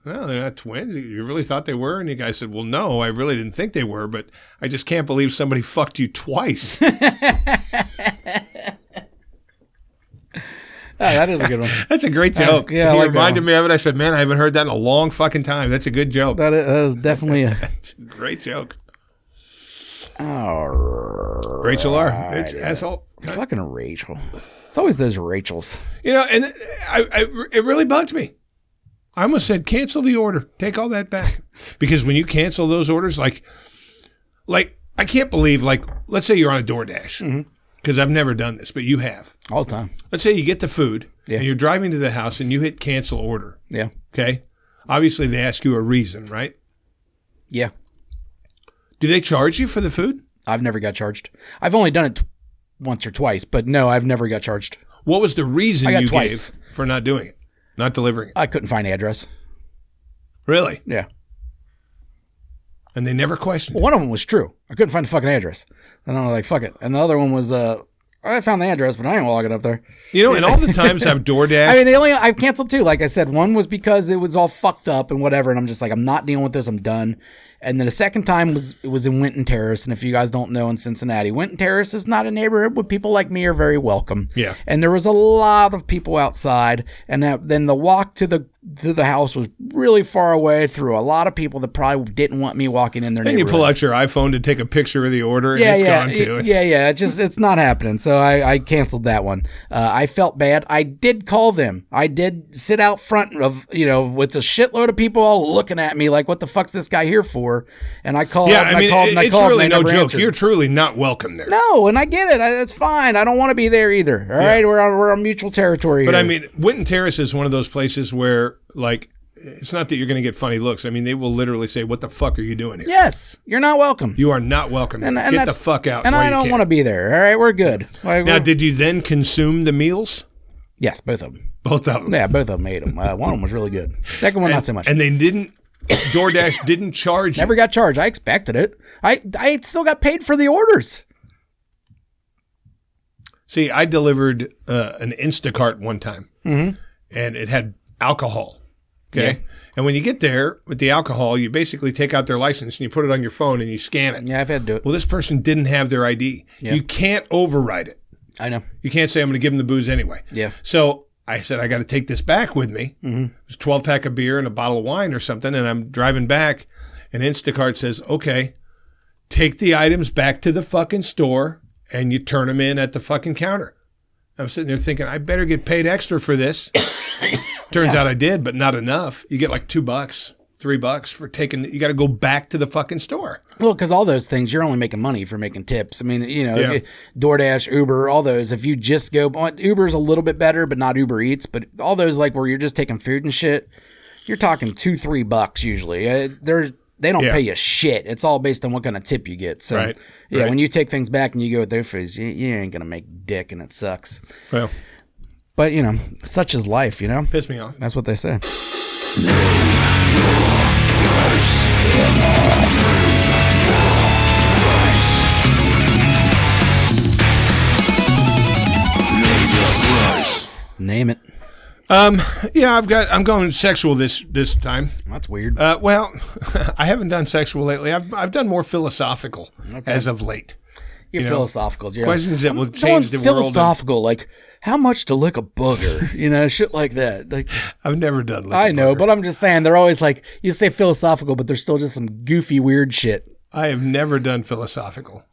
No, they're not twins. You really thought they were?" And the guy said, "Well, no, I really didn't think they were, but I just can't believe somebody fucked you twice." that is a good one. That's a great joke. yeah, I he like that reminded one. me of it. I said, man, I haven't heard that in a long fucking time. That's a good joke. That is definitely a. It's a great joke. Oh, Rachel R. Asshole. Fucking Rachel. It's always those Rachels. You know, and it really bugged me. I almost said, cancel the order. Take all that back. Because when you cancel those orders, like I can't believe, like, let's say you're on a DoorDash. Because I've never done this, but you have. All the time. Let's say you get the food, Yeah. and you're driving to the house, and you hit cancel order. Yeah. Okay? Obviously, they ask you a reason, right? Yeah. Do they charge you for the food? I've never got charged. I've only done it once or twice, but no, I've never got charged. What was the reason I got you twice. gave for not doing it? Not delivering it? I couldn't find the address. Really? Yeah. And they never questioned Well, one of them was true. I couldn't find the fucking address. And I was like, fuck it. And the other one was, I found the address, but I ain't walking up there. it. You know, and all the times I've DoorDash. I mean, I've canceled two. Like I said, one was because it was all fucked up and whatever. And I'm just like, I'm not dealing with this. I'm done. And then the second time was in Winton Terrace. And if you guys don't know, in Cincinnati, Winton Terrace is not a neighborhood where people like me are very welcome. Yeah. And there was a lot of people outside. And then the walk to the house was really far away through a lot of people that probably didn't want me walking in their Then you neighborhood. pull out your iPhone to take a picture of the order, and it's gone too. Yeah. It's not happening. So I canceled that one. I felt bad. I did call them. I did sit out front of, with a shitload of people all looking at me like, what the fuck's this guy here for? And I called. Yeah, I mean, it's really no joke. Answered. You're truly not welcome there. No, and I get it. It's fine. I don't want to be there either. All right, we're on mutual territory But here. I mean, Winton Terrace is one of those places where, like, it's not that you're going to get funny looks. I mean, they will literally say, "What the fuck are you doing here?" Yes, you're not welcome. You are not welcome. And Get the fuck out. And while I you don't can. want to be there. All right, we're good. Like, Now, did you then consume the meals? yes, both of them. Both of them. Yeah, both of them ate them. One of them was really good. Second one, not so much. And they didn't. DoorDash didn't charge you. Never got charged. I expected it. I still got paid for the orders. See, I delivered an Instacart one time, and it had alcohol. Okay. Yeah. And when you get there with the alcohol, you basically take out their license and you put it on your phone and you scan it. Yeah, I've had to do it. Well, this person didn't have their ID. Yeah. You can't override it. I know. You can't say, I'm going to give them the booze anyway. Yeah. So I said, I got to take this back with me. It was a 12-pack of beer and a bottle of wine or something. And I'm driving back, and Instacart says, okay, take the items back to the fucking store and you turn them in at the fucking counter. I was sitting there thinking, I better get paid extra for this. Turns out I did, but not enough. You get like $2, $3 for taking, you got to go back to the fucking store. Well, because all those things, you're only making money for making tips. I mean, Yeah. if you, DoorDash, Uber, all those, if you just go, Uber's a little bit better, but not Uber Eats, but all those like where you're just taking food and shit, you're talking $2, $3 usually. They don't Yeah. pay you shit. It's all based on what kind of tip you get. So, Right. yeah, Right. when you take things back and you go with their fees, you ain't going to make dick, and it sucks. Well, But, such is life, piss me off. That's what they say. Name it. Yeah, I'm going sexual this time. That's weird. Well, I haven't done sexual lately. I've done more philosophical as of late. You're you know, philosophical. You're questions that will I'm change the going world. Philosophical, like how much to lick a booger, shit like that. Like I've never done. Lick I a know, booger. but I'm just saying they're always like you say philosophical, but there's still just some goofy, weird shit. I have never done philosophical.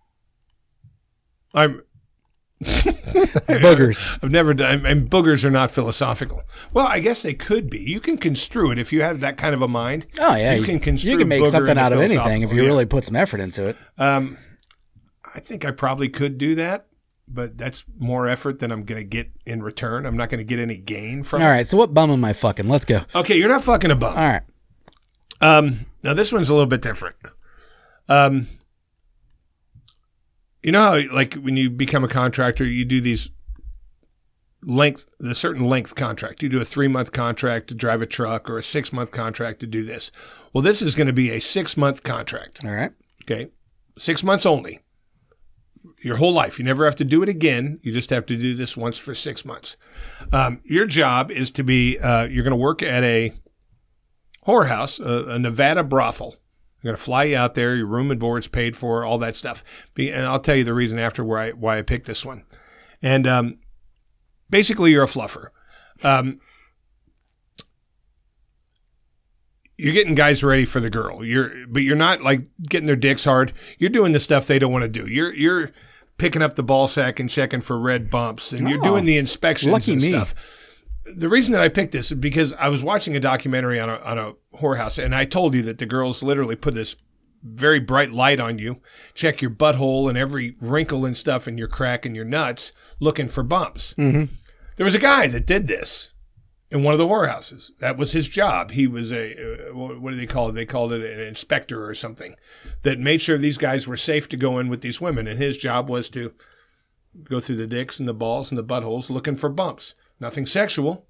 Boogers. I've never done, and boogers are not philosophical. Well, I guess they could be. You can construe it if you have that kind of a mind. Oh yeah, you can construe. You can make booger something into out of anything if philosophical, you yeah. really put some effort into it. I think I probably could do that, but that's more effort than I'm going to get in return. I'm not going to get any gain from All it. right, so what bum am I fucking? Let's go. Okay, you're not fucking a bum. All right. Now this one's a little bit different. You know how, like, when you become a contractor, you do these the certain length contract. You do a 3-month contract to drive a truck or a 6-month contract to do this. Well, this is going to be a 6-month contract. All right. Okay. 6 months only. Your whole life. You never have to do it again. You just have to do this once for 6 months. Your job is to be, you're going to work at a whorehouse, a Nevada brothel. You're going to fly you out there. Your room and board's paid for, all that stuff. And I'll tell you the reason after why I picked this one. And basically, you're a fluffer. You're getting guys ready for the girl. But you're not like getting their dicks hard. You're doing the stuff they don't want to do. You're picking up the ball sack and checking for red bumps, and you're doing the inspections lucky and me. stuff. The reason that I picked this is because I was watching a documentary on a whorehouse, and I told you that the girls literally put this very bright light on you, check your butthole and every wrinkle and stuff in your crack and your nuts, looking for bumps. Mm-hmm. There was a guy that did this in one of the whorehouses. That was his job. He was what do they call it? They called it an inspector or something that made sure these guys were safe to go in with these women. And his job was to go through the dicks and the balls and the buttholes looking for bumps. Nothing sexual,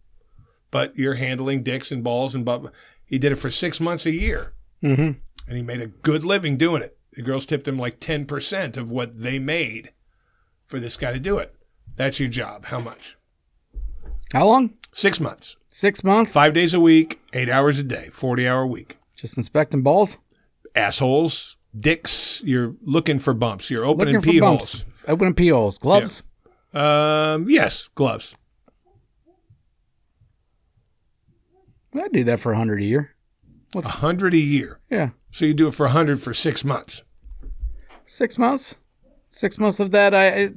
but you're handling dicks and balls and bumps. He did it for 6 months a year. Mm-hmm. And he made a good living doing it. The girls tipped him like 10% of what they made for this guy to do it. That's your job. How much? How long? 6 months. 6 months? 5 days a week, 8 hours a day, 40-hour week. Just inspecting balls? Assholes, dicks. You're looking for bumps. You're opening Looking for pee bumps. holes. Opening pee holes. Gloves? Yes, gloves. I'd do that for 100 a year. 100 a year. Yeah. So you do it for 100 for 6 months. 6 months? 6 months of that, I'll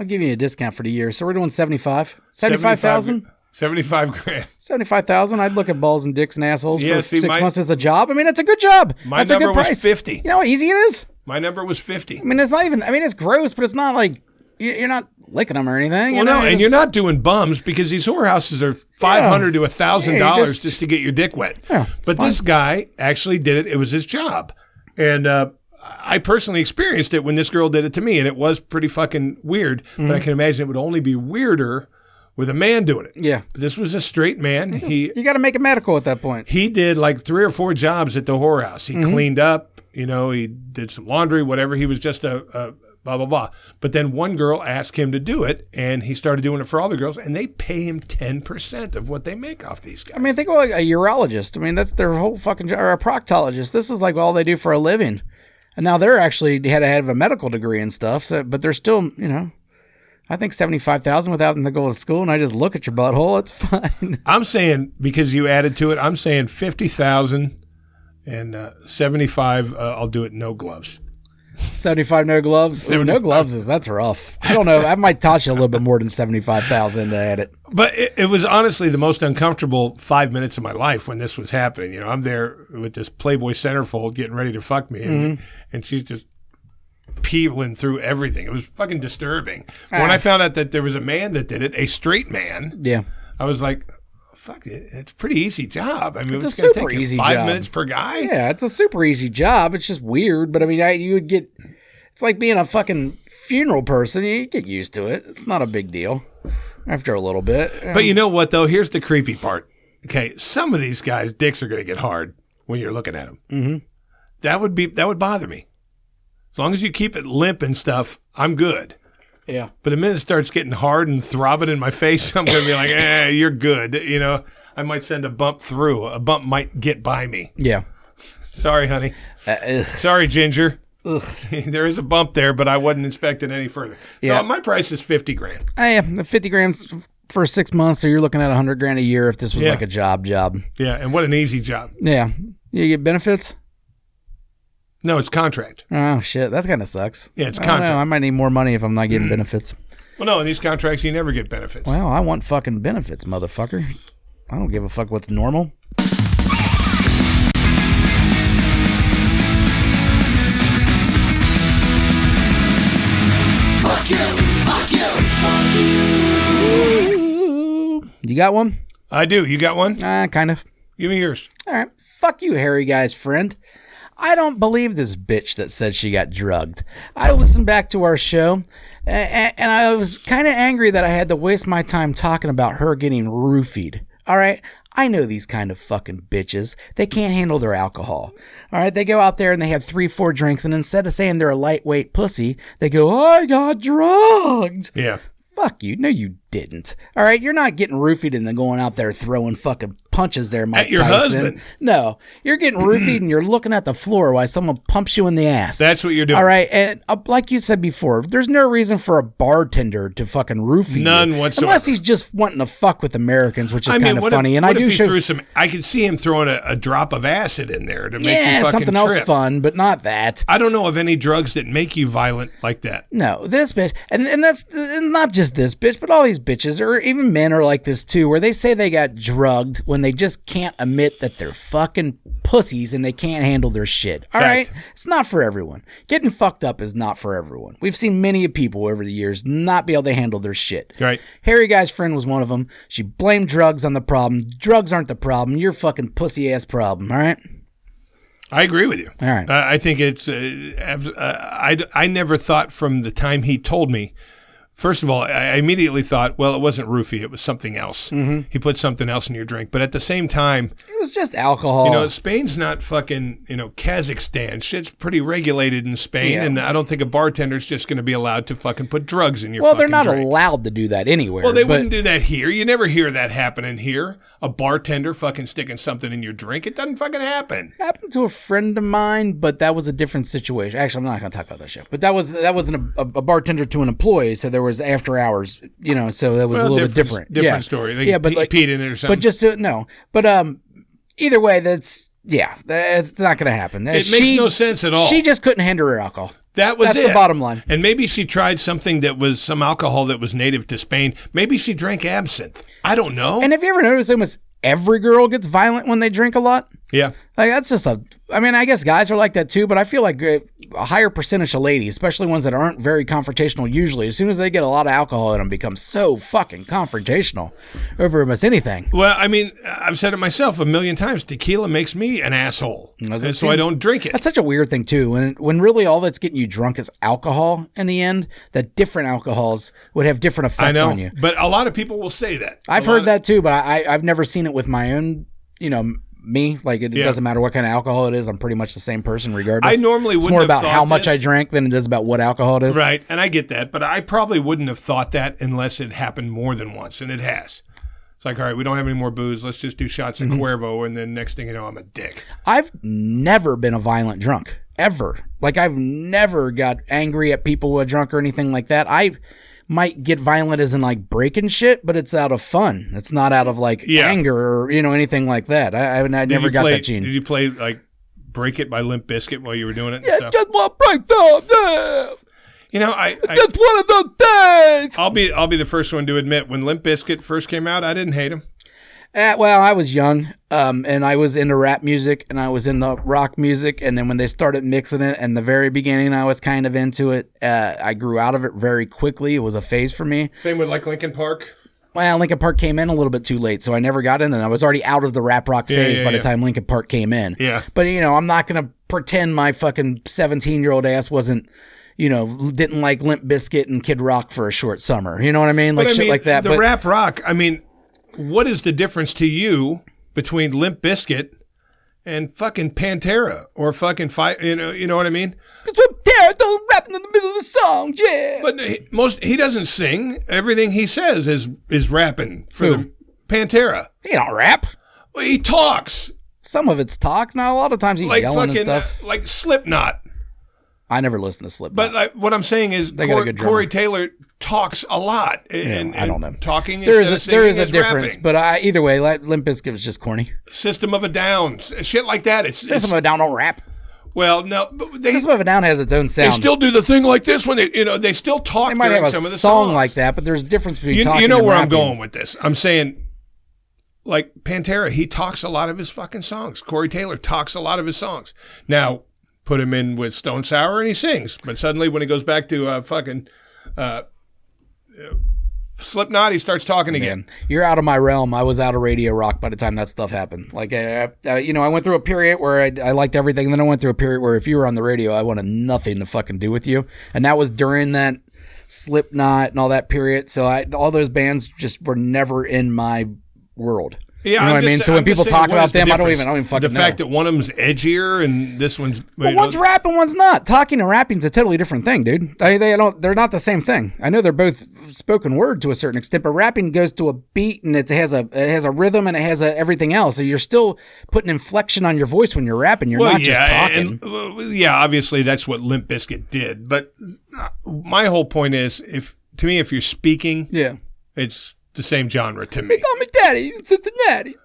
give you a discount for the year. So we're doing 75. 75,000? 75 grand. 75,000. I'd look at balls and dicks and assholes Yeah, for see, 6 months as a job. I mean, it's a good job. My That's a number good was price. 50. You know how easy it is? My number was 50. I mean, it's not even, it's gross, but it's not like, you're not licking them or anything. Well, no, and you're not doing bums because these whorehouses are $500 to $1,000 Yeah, just to get your dick wet. Yeah, but this guy actually did it. It was his job. And I personally experienced it when this girl did it to me, and it was pretty fucking weird. But I can imagine it would only be weirder with a man doing it. Yeah. But this was a straight man. You got to make it medical at that point. He did like 3 or 4 jobs at the whorehouse. He cleaned up, he did some laundry, whatever. He was just a blah, blah, blah. But then one girl asked him to do it, and he started doing it for all the girls, and they pay him 10% of what they make off these guys. I mean, think of like a urologist. I mean, that's their whole fucking job. Or a proctologist. This is like all they do for a living. And now they're actually had to have a medical degree and stuff, but they're still, I think 75,000 without them to go to school, and I just look at your butthole. It's fine. I'm saying, because you added to it, I'm saying 50,000 and 75, I'll do it no gloves. 75 no gloves. Ooh, no gloves that's rough. I don't know. I might toss you a little bit more than 75,000 to add it. But it was honestly the most uncomfortable 5 minutes of my life when this was happening. I'm there with this Playboy centerfold getting ready to fuck me, and she's just peeling through everything. It was fucking disturbing. When I found out that there was a man that did it, a straight man, Yeah. I was like, fuck it, it's a pretty easy job. I mean, It's it's a going to super take you easy 5 job. minutes per guy. Yeah, it's a super easy job. It's just weird, but I mean, you would get. It's like being a fucking funeral person. You get used to it. It's not a big deal after a little bit. But you know what, though? Here's the creepy part. Okay, some of these guys' dicks are going to get hard when you're looking at them. Mm-hmm. That would bother me. As long as you keep it limp and stuff, I'm good. Yeah. But the minute it starts getting hard and throbbing in my face, I'm going to be like, you're good. I might send a bump through. A bump might get by me. Yeah. Sorry, honey. Sorry, Ginger. There is a bump there, but I wasn't inspecting any further. Yeah. So my price is 50 grand. Yeah, 50 grams for 6 months, so you're looking at 100 grand a year if this was like a job. Yeah, and what an easy job. Yeah. You get benefits? No, it's contract. Oh, shit. That kind of sucks. Yeah, it's I don't know. contract. I might need more money if I'm not getting benefits. Well, no, in these contracts, you never get benefits. Well, I want fucking benefits, motherfucker. I don't give a fuck what's normal. You got one? I do. You got one? Kind of. Give me yours. All right. Fuck you, hairy guy's friend. I don't believe this bitch that said she got drugged. I listened back to our show, and I was kind of angry that I had to waste my time talking about her getting roofied. All right? I know these kind of fucking bitches. They can't handle their alcohol. All right? They go out there and they have 3-4 drinks, and instead of saying they're a lightweight pussy, they go, I got drugged. Yeah. Fuck you. No, you didn't. All right, you're not getting roofied and then going out there throwing fucking punches there, Mike At your Tyson. husband. No, you're getting roofied and you're looking at the floor while someone pumps you in the ass. That's what you're doing. All right, and like you said before, there's no reason for a bartender to fucking roofie you. None whatsoever. Unless he's just wanting to fuck with Americans, which is kind of what funny. If, and what I do if he show. threw some? I could see him throwing a drop of acid in there to make you Yeah, fucking something else trip. fun, but not that. I don't know of any drugs that make you violent like that. No, this bitch, and that's and not just this bitch, but all these bitches, or even men are like this too, where they say they got drugged when they just can't admit that they're fucking pussies and they can't handle their shit. All right, Fact. it's not for everyone. Getting fucked up is not for everyone. We've seen many people over the years not be able to handle their shit. Right. Harry Guy's friend was one of them. She blamed drugs on the problem. Drugs aren't the problem. You're fucking pussy ass problem. All right. I agree with you. All right. I think it's. I never thought from the time he told me. First of all, I immediately thought, well, it wasn't roofie; it was something else. Mm-hmm. He put something else in your drink. But at the same time, It was just alcohol. you know, Spain's not fucking, Kazakhstan. Shit's pretty regulated in Spain, Yeah. and I don't think a bartender's just going to be allowed to fucking put drugs in your. well, they're fucking not drink. allowed to do that anywhere. Well, they but wouldn't do that here. You never hear that happening here. A bartender fucking sticking something in your drink. It doesn't fucking happen. happened to a friend of mine, but that was a different situation. Actually, I'm not going to talk about that shit. But that wasn't a bartender to an employee, so there was after hours, so that was a little bit different. Different story. They but peed in it or something. But just no. But either way, that's not going to happen. It makes no sense at all. She just couldn't handle her alcohol. That was That's it. the bottom line. And maybe she tried something that was some alcohol that was native to Spain. Maybe she drank absinthe. I don't know. And have you ever noticed almost every girl gets violent when they drink a lot? yeah. Like that's just I guess guys are like that too, but I feel like a higher percentage of ladies, especially ones that aren't very confrontational usually, as soon as they get a lot of alcohol in them, become so fucking confrontational over almost anything. Well, I mean, I've said it myself a million times. Tequila makes me an asshole. Does it And so seem- I don't drink it. That's such a weird thing too. When really all that's getting you drunk is alcohol in the end, that different alcohols would have different I effects know. on you. But a lot of people will say that. I've heard that too, but I've never seen it with my own, me. Like it Yeah. doesn't matter what kind of alcohol it is. I'm pretty much the same person regardless. I normally It's wouldn't more have about thought how much this. I drank than it is about what alcohol it is. Right. And I get that. But I probably wouldn't have thought that unless it happened more than once. And it has. It's like, all right, we don't have any more booze. Let's just do shots of Mm-hmm. Cuervo. And then next thing you know, I'm a dick. I've never been a violent drunk, ever. Like, I've never got angry at people who are drunk or anything like that. I might get violent as in, like, breaking shit, but it's out of fun. It's not out of, like, Yeah. anger or, anything like that. I never got that gene. Did you play, like, Break It by Limp Bizkit while you were doing it and Yeah, stuff? just want to break down. Yeah. You know, I Just one of those days. I'll be the first one to admit, when Limp Bizkit first came out, I didn't hate him. Well, I was young, and I was into rap music, and I was into rock music, and then when they started mixing it, in the very beginning, I was kind of into it. I grew out of it very quickly. It was a phase for me. Same with like Linkin Park. Well, Linkin Park came in a little bit too late, so I never got in, and I was already out of the rap rock phase by the time Linkin Park came in. Yeah. But, I'm not going to pretend my fucking 17-year-old ass wasn't, didn't like Limp Bizkit and Kid Rock for a short summer. You know what I mean? Like But I shit mean, like that. The rap rock, I mean, what is the difference to you between Limp Bizkit and fucking Pantera or fucking you know what I mean? Pantera don't rapping in the middle of the song, yeah. But he doesn't sing. Everything he says is rapping for Who? the Pantera. He don't rap. Well, he talks Some of it's talk. Now, a lot of times he's like yelling fucking and stuff. like Slipknot. I never listen to Slipknot. But like, what I'm saying is, They got a good drummer. Corey Taylor talks a lot, and I don't know. Talking there instead of is there is a singing difference, rapping. but either way, Limp Bizkit was just corny. System of a Down, shit like that. It's System of a Down don't rap. well, no, but they System of a Down has its own sound. still do the thing like this when they still talk They might during have a some of the song songs. like that, but there's a difference between You talking know and where I'm rapping. going with this. I'm saying, like Pantera, he talks a lot of his fucking songs. Corey Taylor talks a lot of his songs. Now, put him in with Stone Sour and he sings, but suddenly when he goes back to fucking Slipknot, he starts talking again. Man, you're out of my realm. I was out of radio rock by the time that stuff happened. Like, I went through a period where I liked everything, and then I went through a period where if you were on the radio, I wanted nothing to fucking do with you. And that was during that Slipknot and all that period. So all those bands just were never in my world. Yeah, you know what I mean? So when I'm people just saying, talk what about is the them, I don't difference? even fucking the know. fact that one of them's edgier and this one's Well, one's rapping, one's not. Talking and rapping's a totally different thing, dude. They're not the same thing. I know they're both spoken word to a certain extent, but rapping goes to a beat and it has a rhythm and it has everything else. So you're still putting inflection on your voice when you're rapping. You're not just talking. Obviously that's what Limp Bizkit did. But my whole point is, if you're speaking, Yeah. it's the same genre to me. Call me daddy, Cincinnati.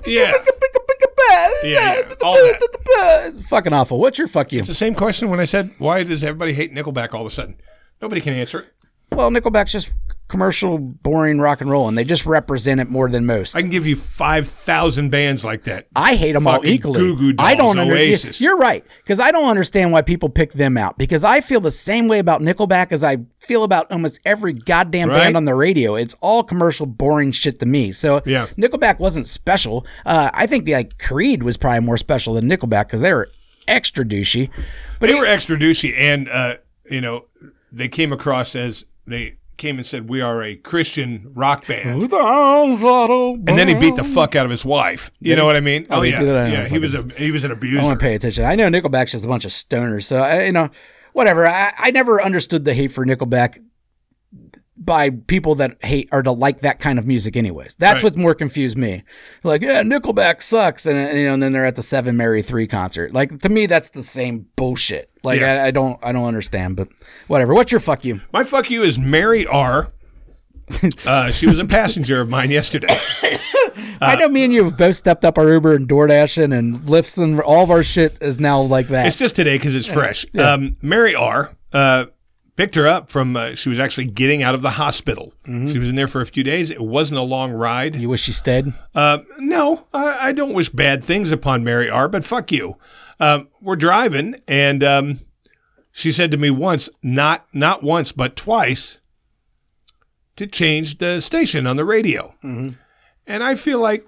Yeah. All that. It's fucking awful. What's your fuck you? It's the same question when I said, why does everybody hate Nickelback all of a sudden? Nobody can answer it. Well, Nickelback's just commercial, boring rock and roll, and they just represent it more than most. I can give you 5,000 bands like that. I hate them all Fucking equally. Goo Goo Dolls, I don't Oasis. understand. You're right, because I don't understand why people pick them out. Because I feel the same way about Nickelback as I feel about almost every goddamn Right. band on the radio. It's all commercial, boring shit to me. So Yeah. Nickelback wasn't special. I think like Creed was probably more special than Nickelback because they were extra douchey. But They were extra douchey, and they came across as they came and said, we are a Christian rock band. And then he beat the fuck out of his wife. You know what I mean? Oh, he did it? I don't Yeah, know. he was an abuser. I want to pay attention. I know Nickelback's just a bunch of stoners, so whatever. I never understood the hate for Nickelback by people that hate or to like that kind of music anyways. That's Right. what more confused me. Like, yeah, Nickelback sucks, and and then they're at the 7 Mary 3 concert. Like, to me, that's the same bullshit. Like, Yeah. I don't understand, but whatever. What's your fuck you? My fuck you is Mary R. She was a passenger of mine yesterday. I know me and you have both stepped up our Uber and DoorDashing and Lyfts, and all of our shit is now like that. It's just today because it's fresh. Yeah. Mary R. Picked her up from, she was actually getting out of the hospital. She was in there for a few days. It wasn't a long ride. You wish she stayed? No, I don't wish bad things upon Mary R., but fuck you. We're driving, and she said to me once, not once, but twice, to change the station on the radio. And I feel like,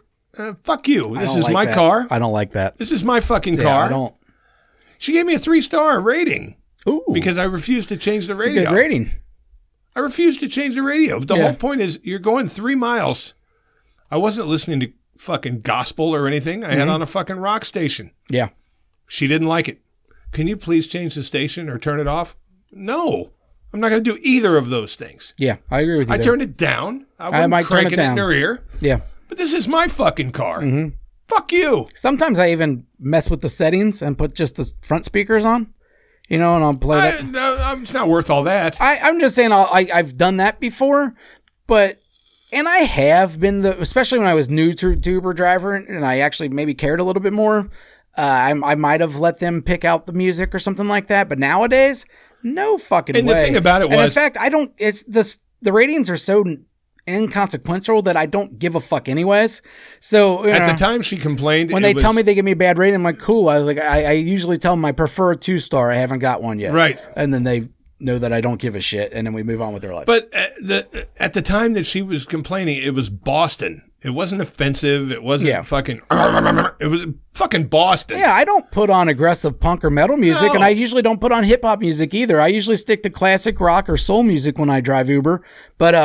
fuck you. This is my car. I don't like that. This is my fucking Yeah, car. I don't. She gave me a 3-star rating Ooh, because I refused to change the it's a radio. good rating. I refused to change the radio. The Yeah. whole point is you're going 3 miles. I wasn't listening to fucking gospel or anything. I had on a fucking rock station. Yeah. She didn't like it. Can you please change the station or turn it off? No. I'm not going to do either of those things. Yeah, I agree with you. I there. turned it down. I wasn't might turn it cranking it in down. her ear. Yeah. But this is my fucking car. Fuck you. Sometimes I even mess with the settings and put just the front speakers on, and I'll play that. It's not worth all that. I'm just saying I've done that before, and I have been especially when I was new to Uber driver and I actually maybe cared a little bit more. I might have let them pick out the music or something like that, but nowadays, no fucking And way. the thing about it And in was- fact, I don't. It's the ratings are so inconsequential that I don't give a fuck anyways. So At the time she complained. when they tell me they give me a bad rating, I'm like, cool. I usually tell them I prefer a 2-star. I haven't got one yet. Right. And then they know that I don't give a shit, and then we move on with their life. But at the time that she was complaining, it was Boston. It wasn't offensive. It wasn't fucking. It was fucking Boston. yeah, I don't put on aggressive punk or metal music, No. and I usually don't put on hip hop music either. I usually stick to classic rock or soul music when I drive Uber. But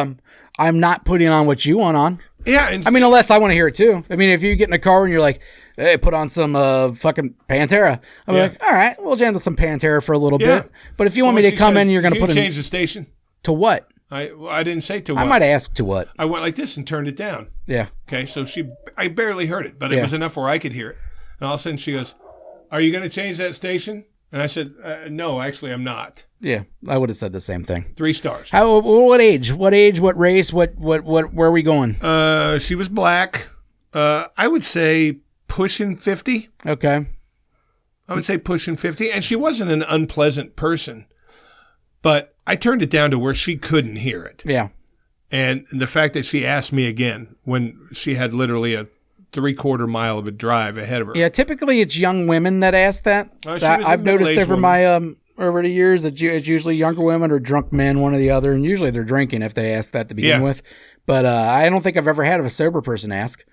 I'm not putting on what you want on. Yeah. And I mean, unless I want to hear it too. I mean, if you get in a car and you're like, hey, put on some fucking Pantera. I'm Yeah. like, all right, we'll jam to some Pantera for a little Yeah. bit. But if you want me Well, to she come says, in, you're going to "Can put you in change the station. to what? I didn't say to what. I might ask to what. I went like this and turned it down. Yeah. Okay, so I barely heard it, but it Yeah. was enough where I could hear it. And all of a sudden she goes, "Are you going to change that station?" And I said, "No, actually, I'm not." Yeah. I would have said the same thing. 3 stars. What age? What age? What race? What? Where are we going? She was black. I would say pushing 50. Okay. I would say pushing 50. And she wasn't an unpleasant person, but I turned it down to where she couldn't hear it. Yeah. And the fact that she asked me again when she had literally a 3/4 mile of a drive ahead of her. Yeah. Typically, it's young women that ask that. Oh, she was a I've noticed middle-aged over my over the years that it's usually younger women or drunk men, one or the other, and usually they're drinking if they ask that to begin Yeah. with. But I don't think I've ever had a sober person ask.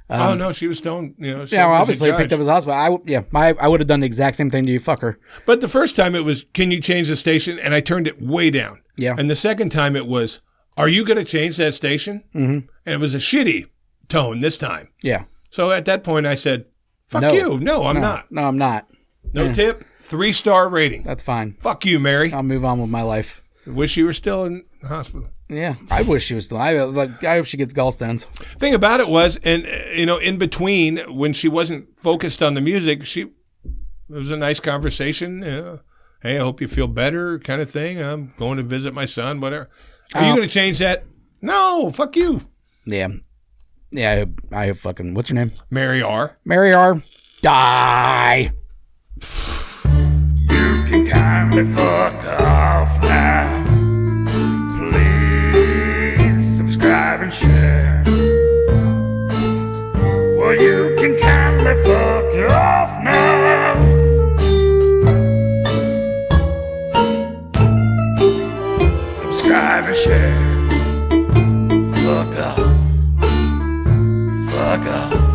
Oh, no, she was stoned. Yeah, well, as a obviously judge. picked up his hospital. I would have done the exact same thing to you, fucker. But the first time it was, "Can you change the station?" And I turned it way down. Yeah. And the second time it was, "Are you going to change that station?" Mm-hmm. And it was a shitty tone this time. Yeah. So at that point, I said, fuck No. you. No, I'm not. No, I'm not. No tip, 3-star rating. That's fine. Fuck you, Mary. I'll move on with my life. Wish you were still in the hospital. Yeah, I wish she was still. I hope she gets gallstones. Thing about it was, and in between, when she wasn't focused on the music, it was a nice conversation. Hey, I hope you feel better, kind of thing. I'm going to visit my son, whatever. Are you going to change that? No, fuck you. Yeah. Yeah, I hope fucking, what's her name? Mary R. Mary R. Die. You can kindly fuck off now. Please subscribe and share. Well, you can kindly fuck off now. Subscribe and share. Fuck off. Fuck off.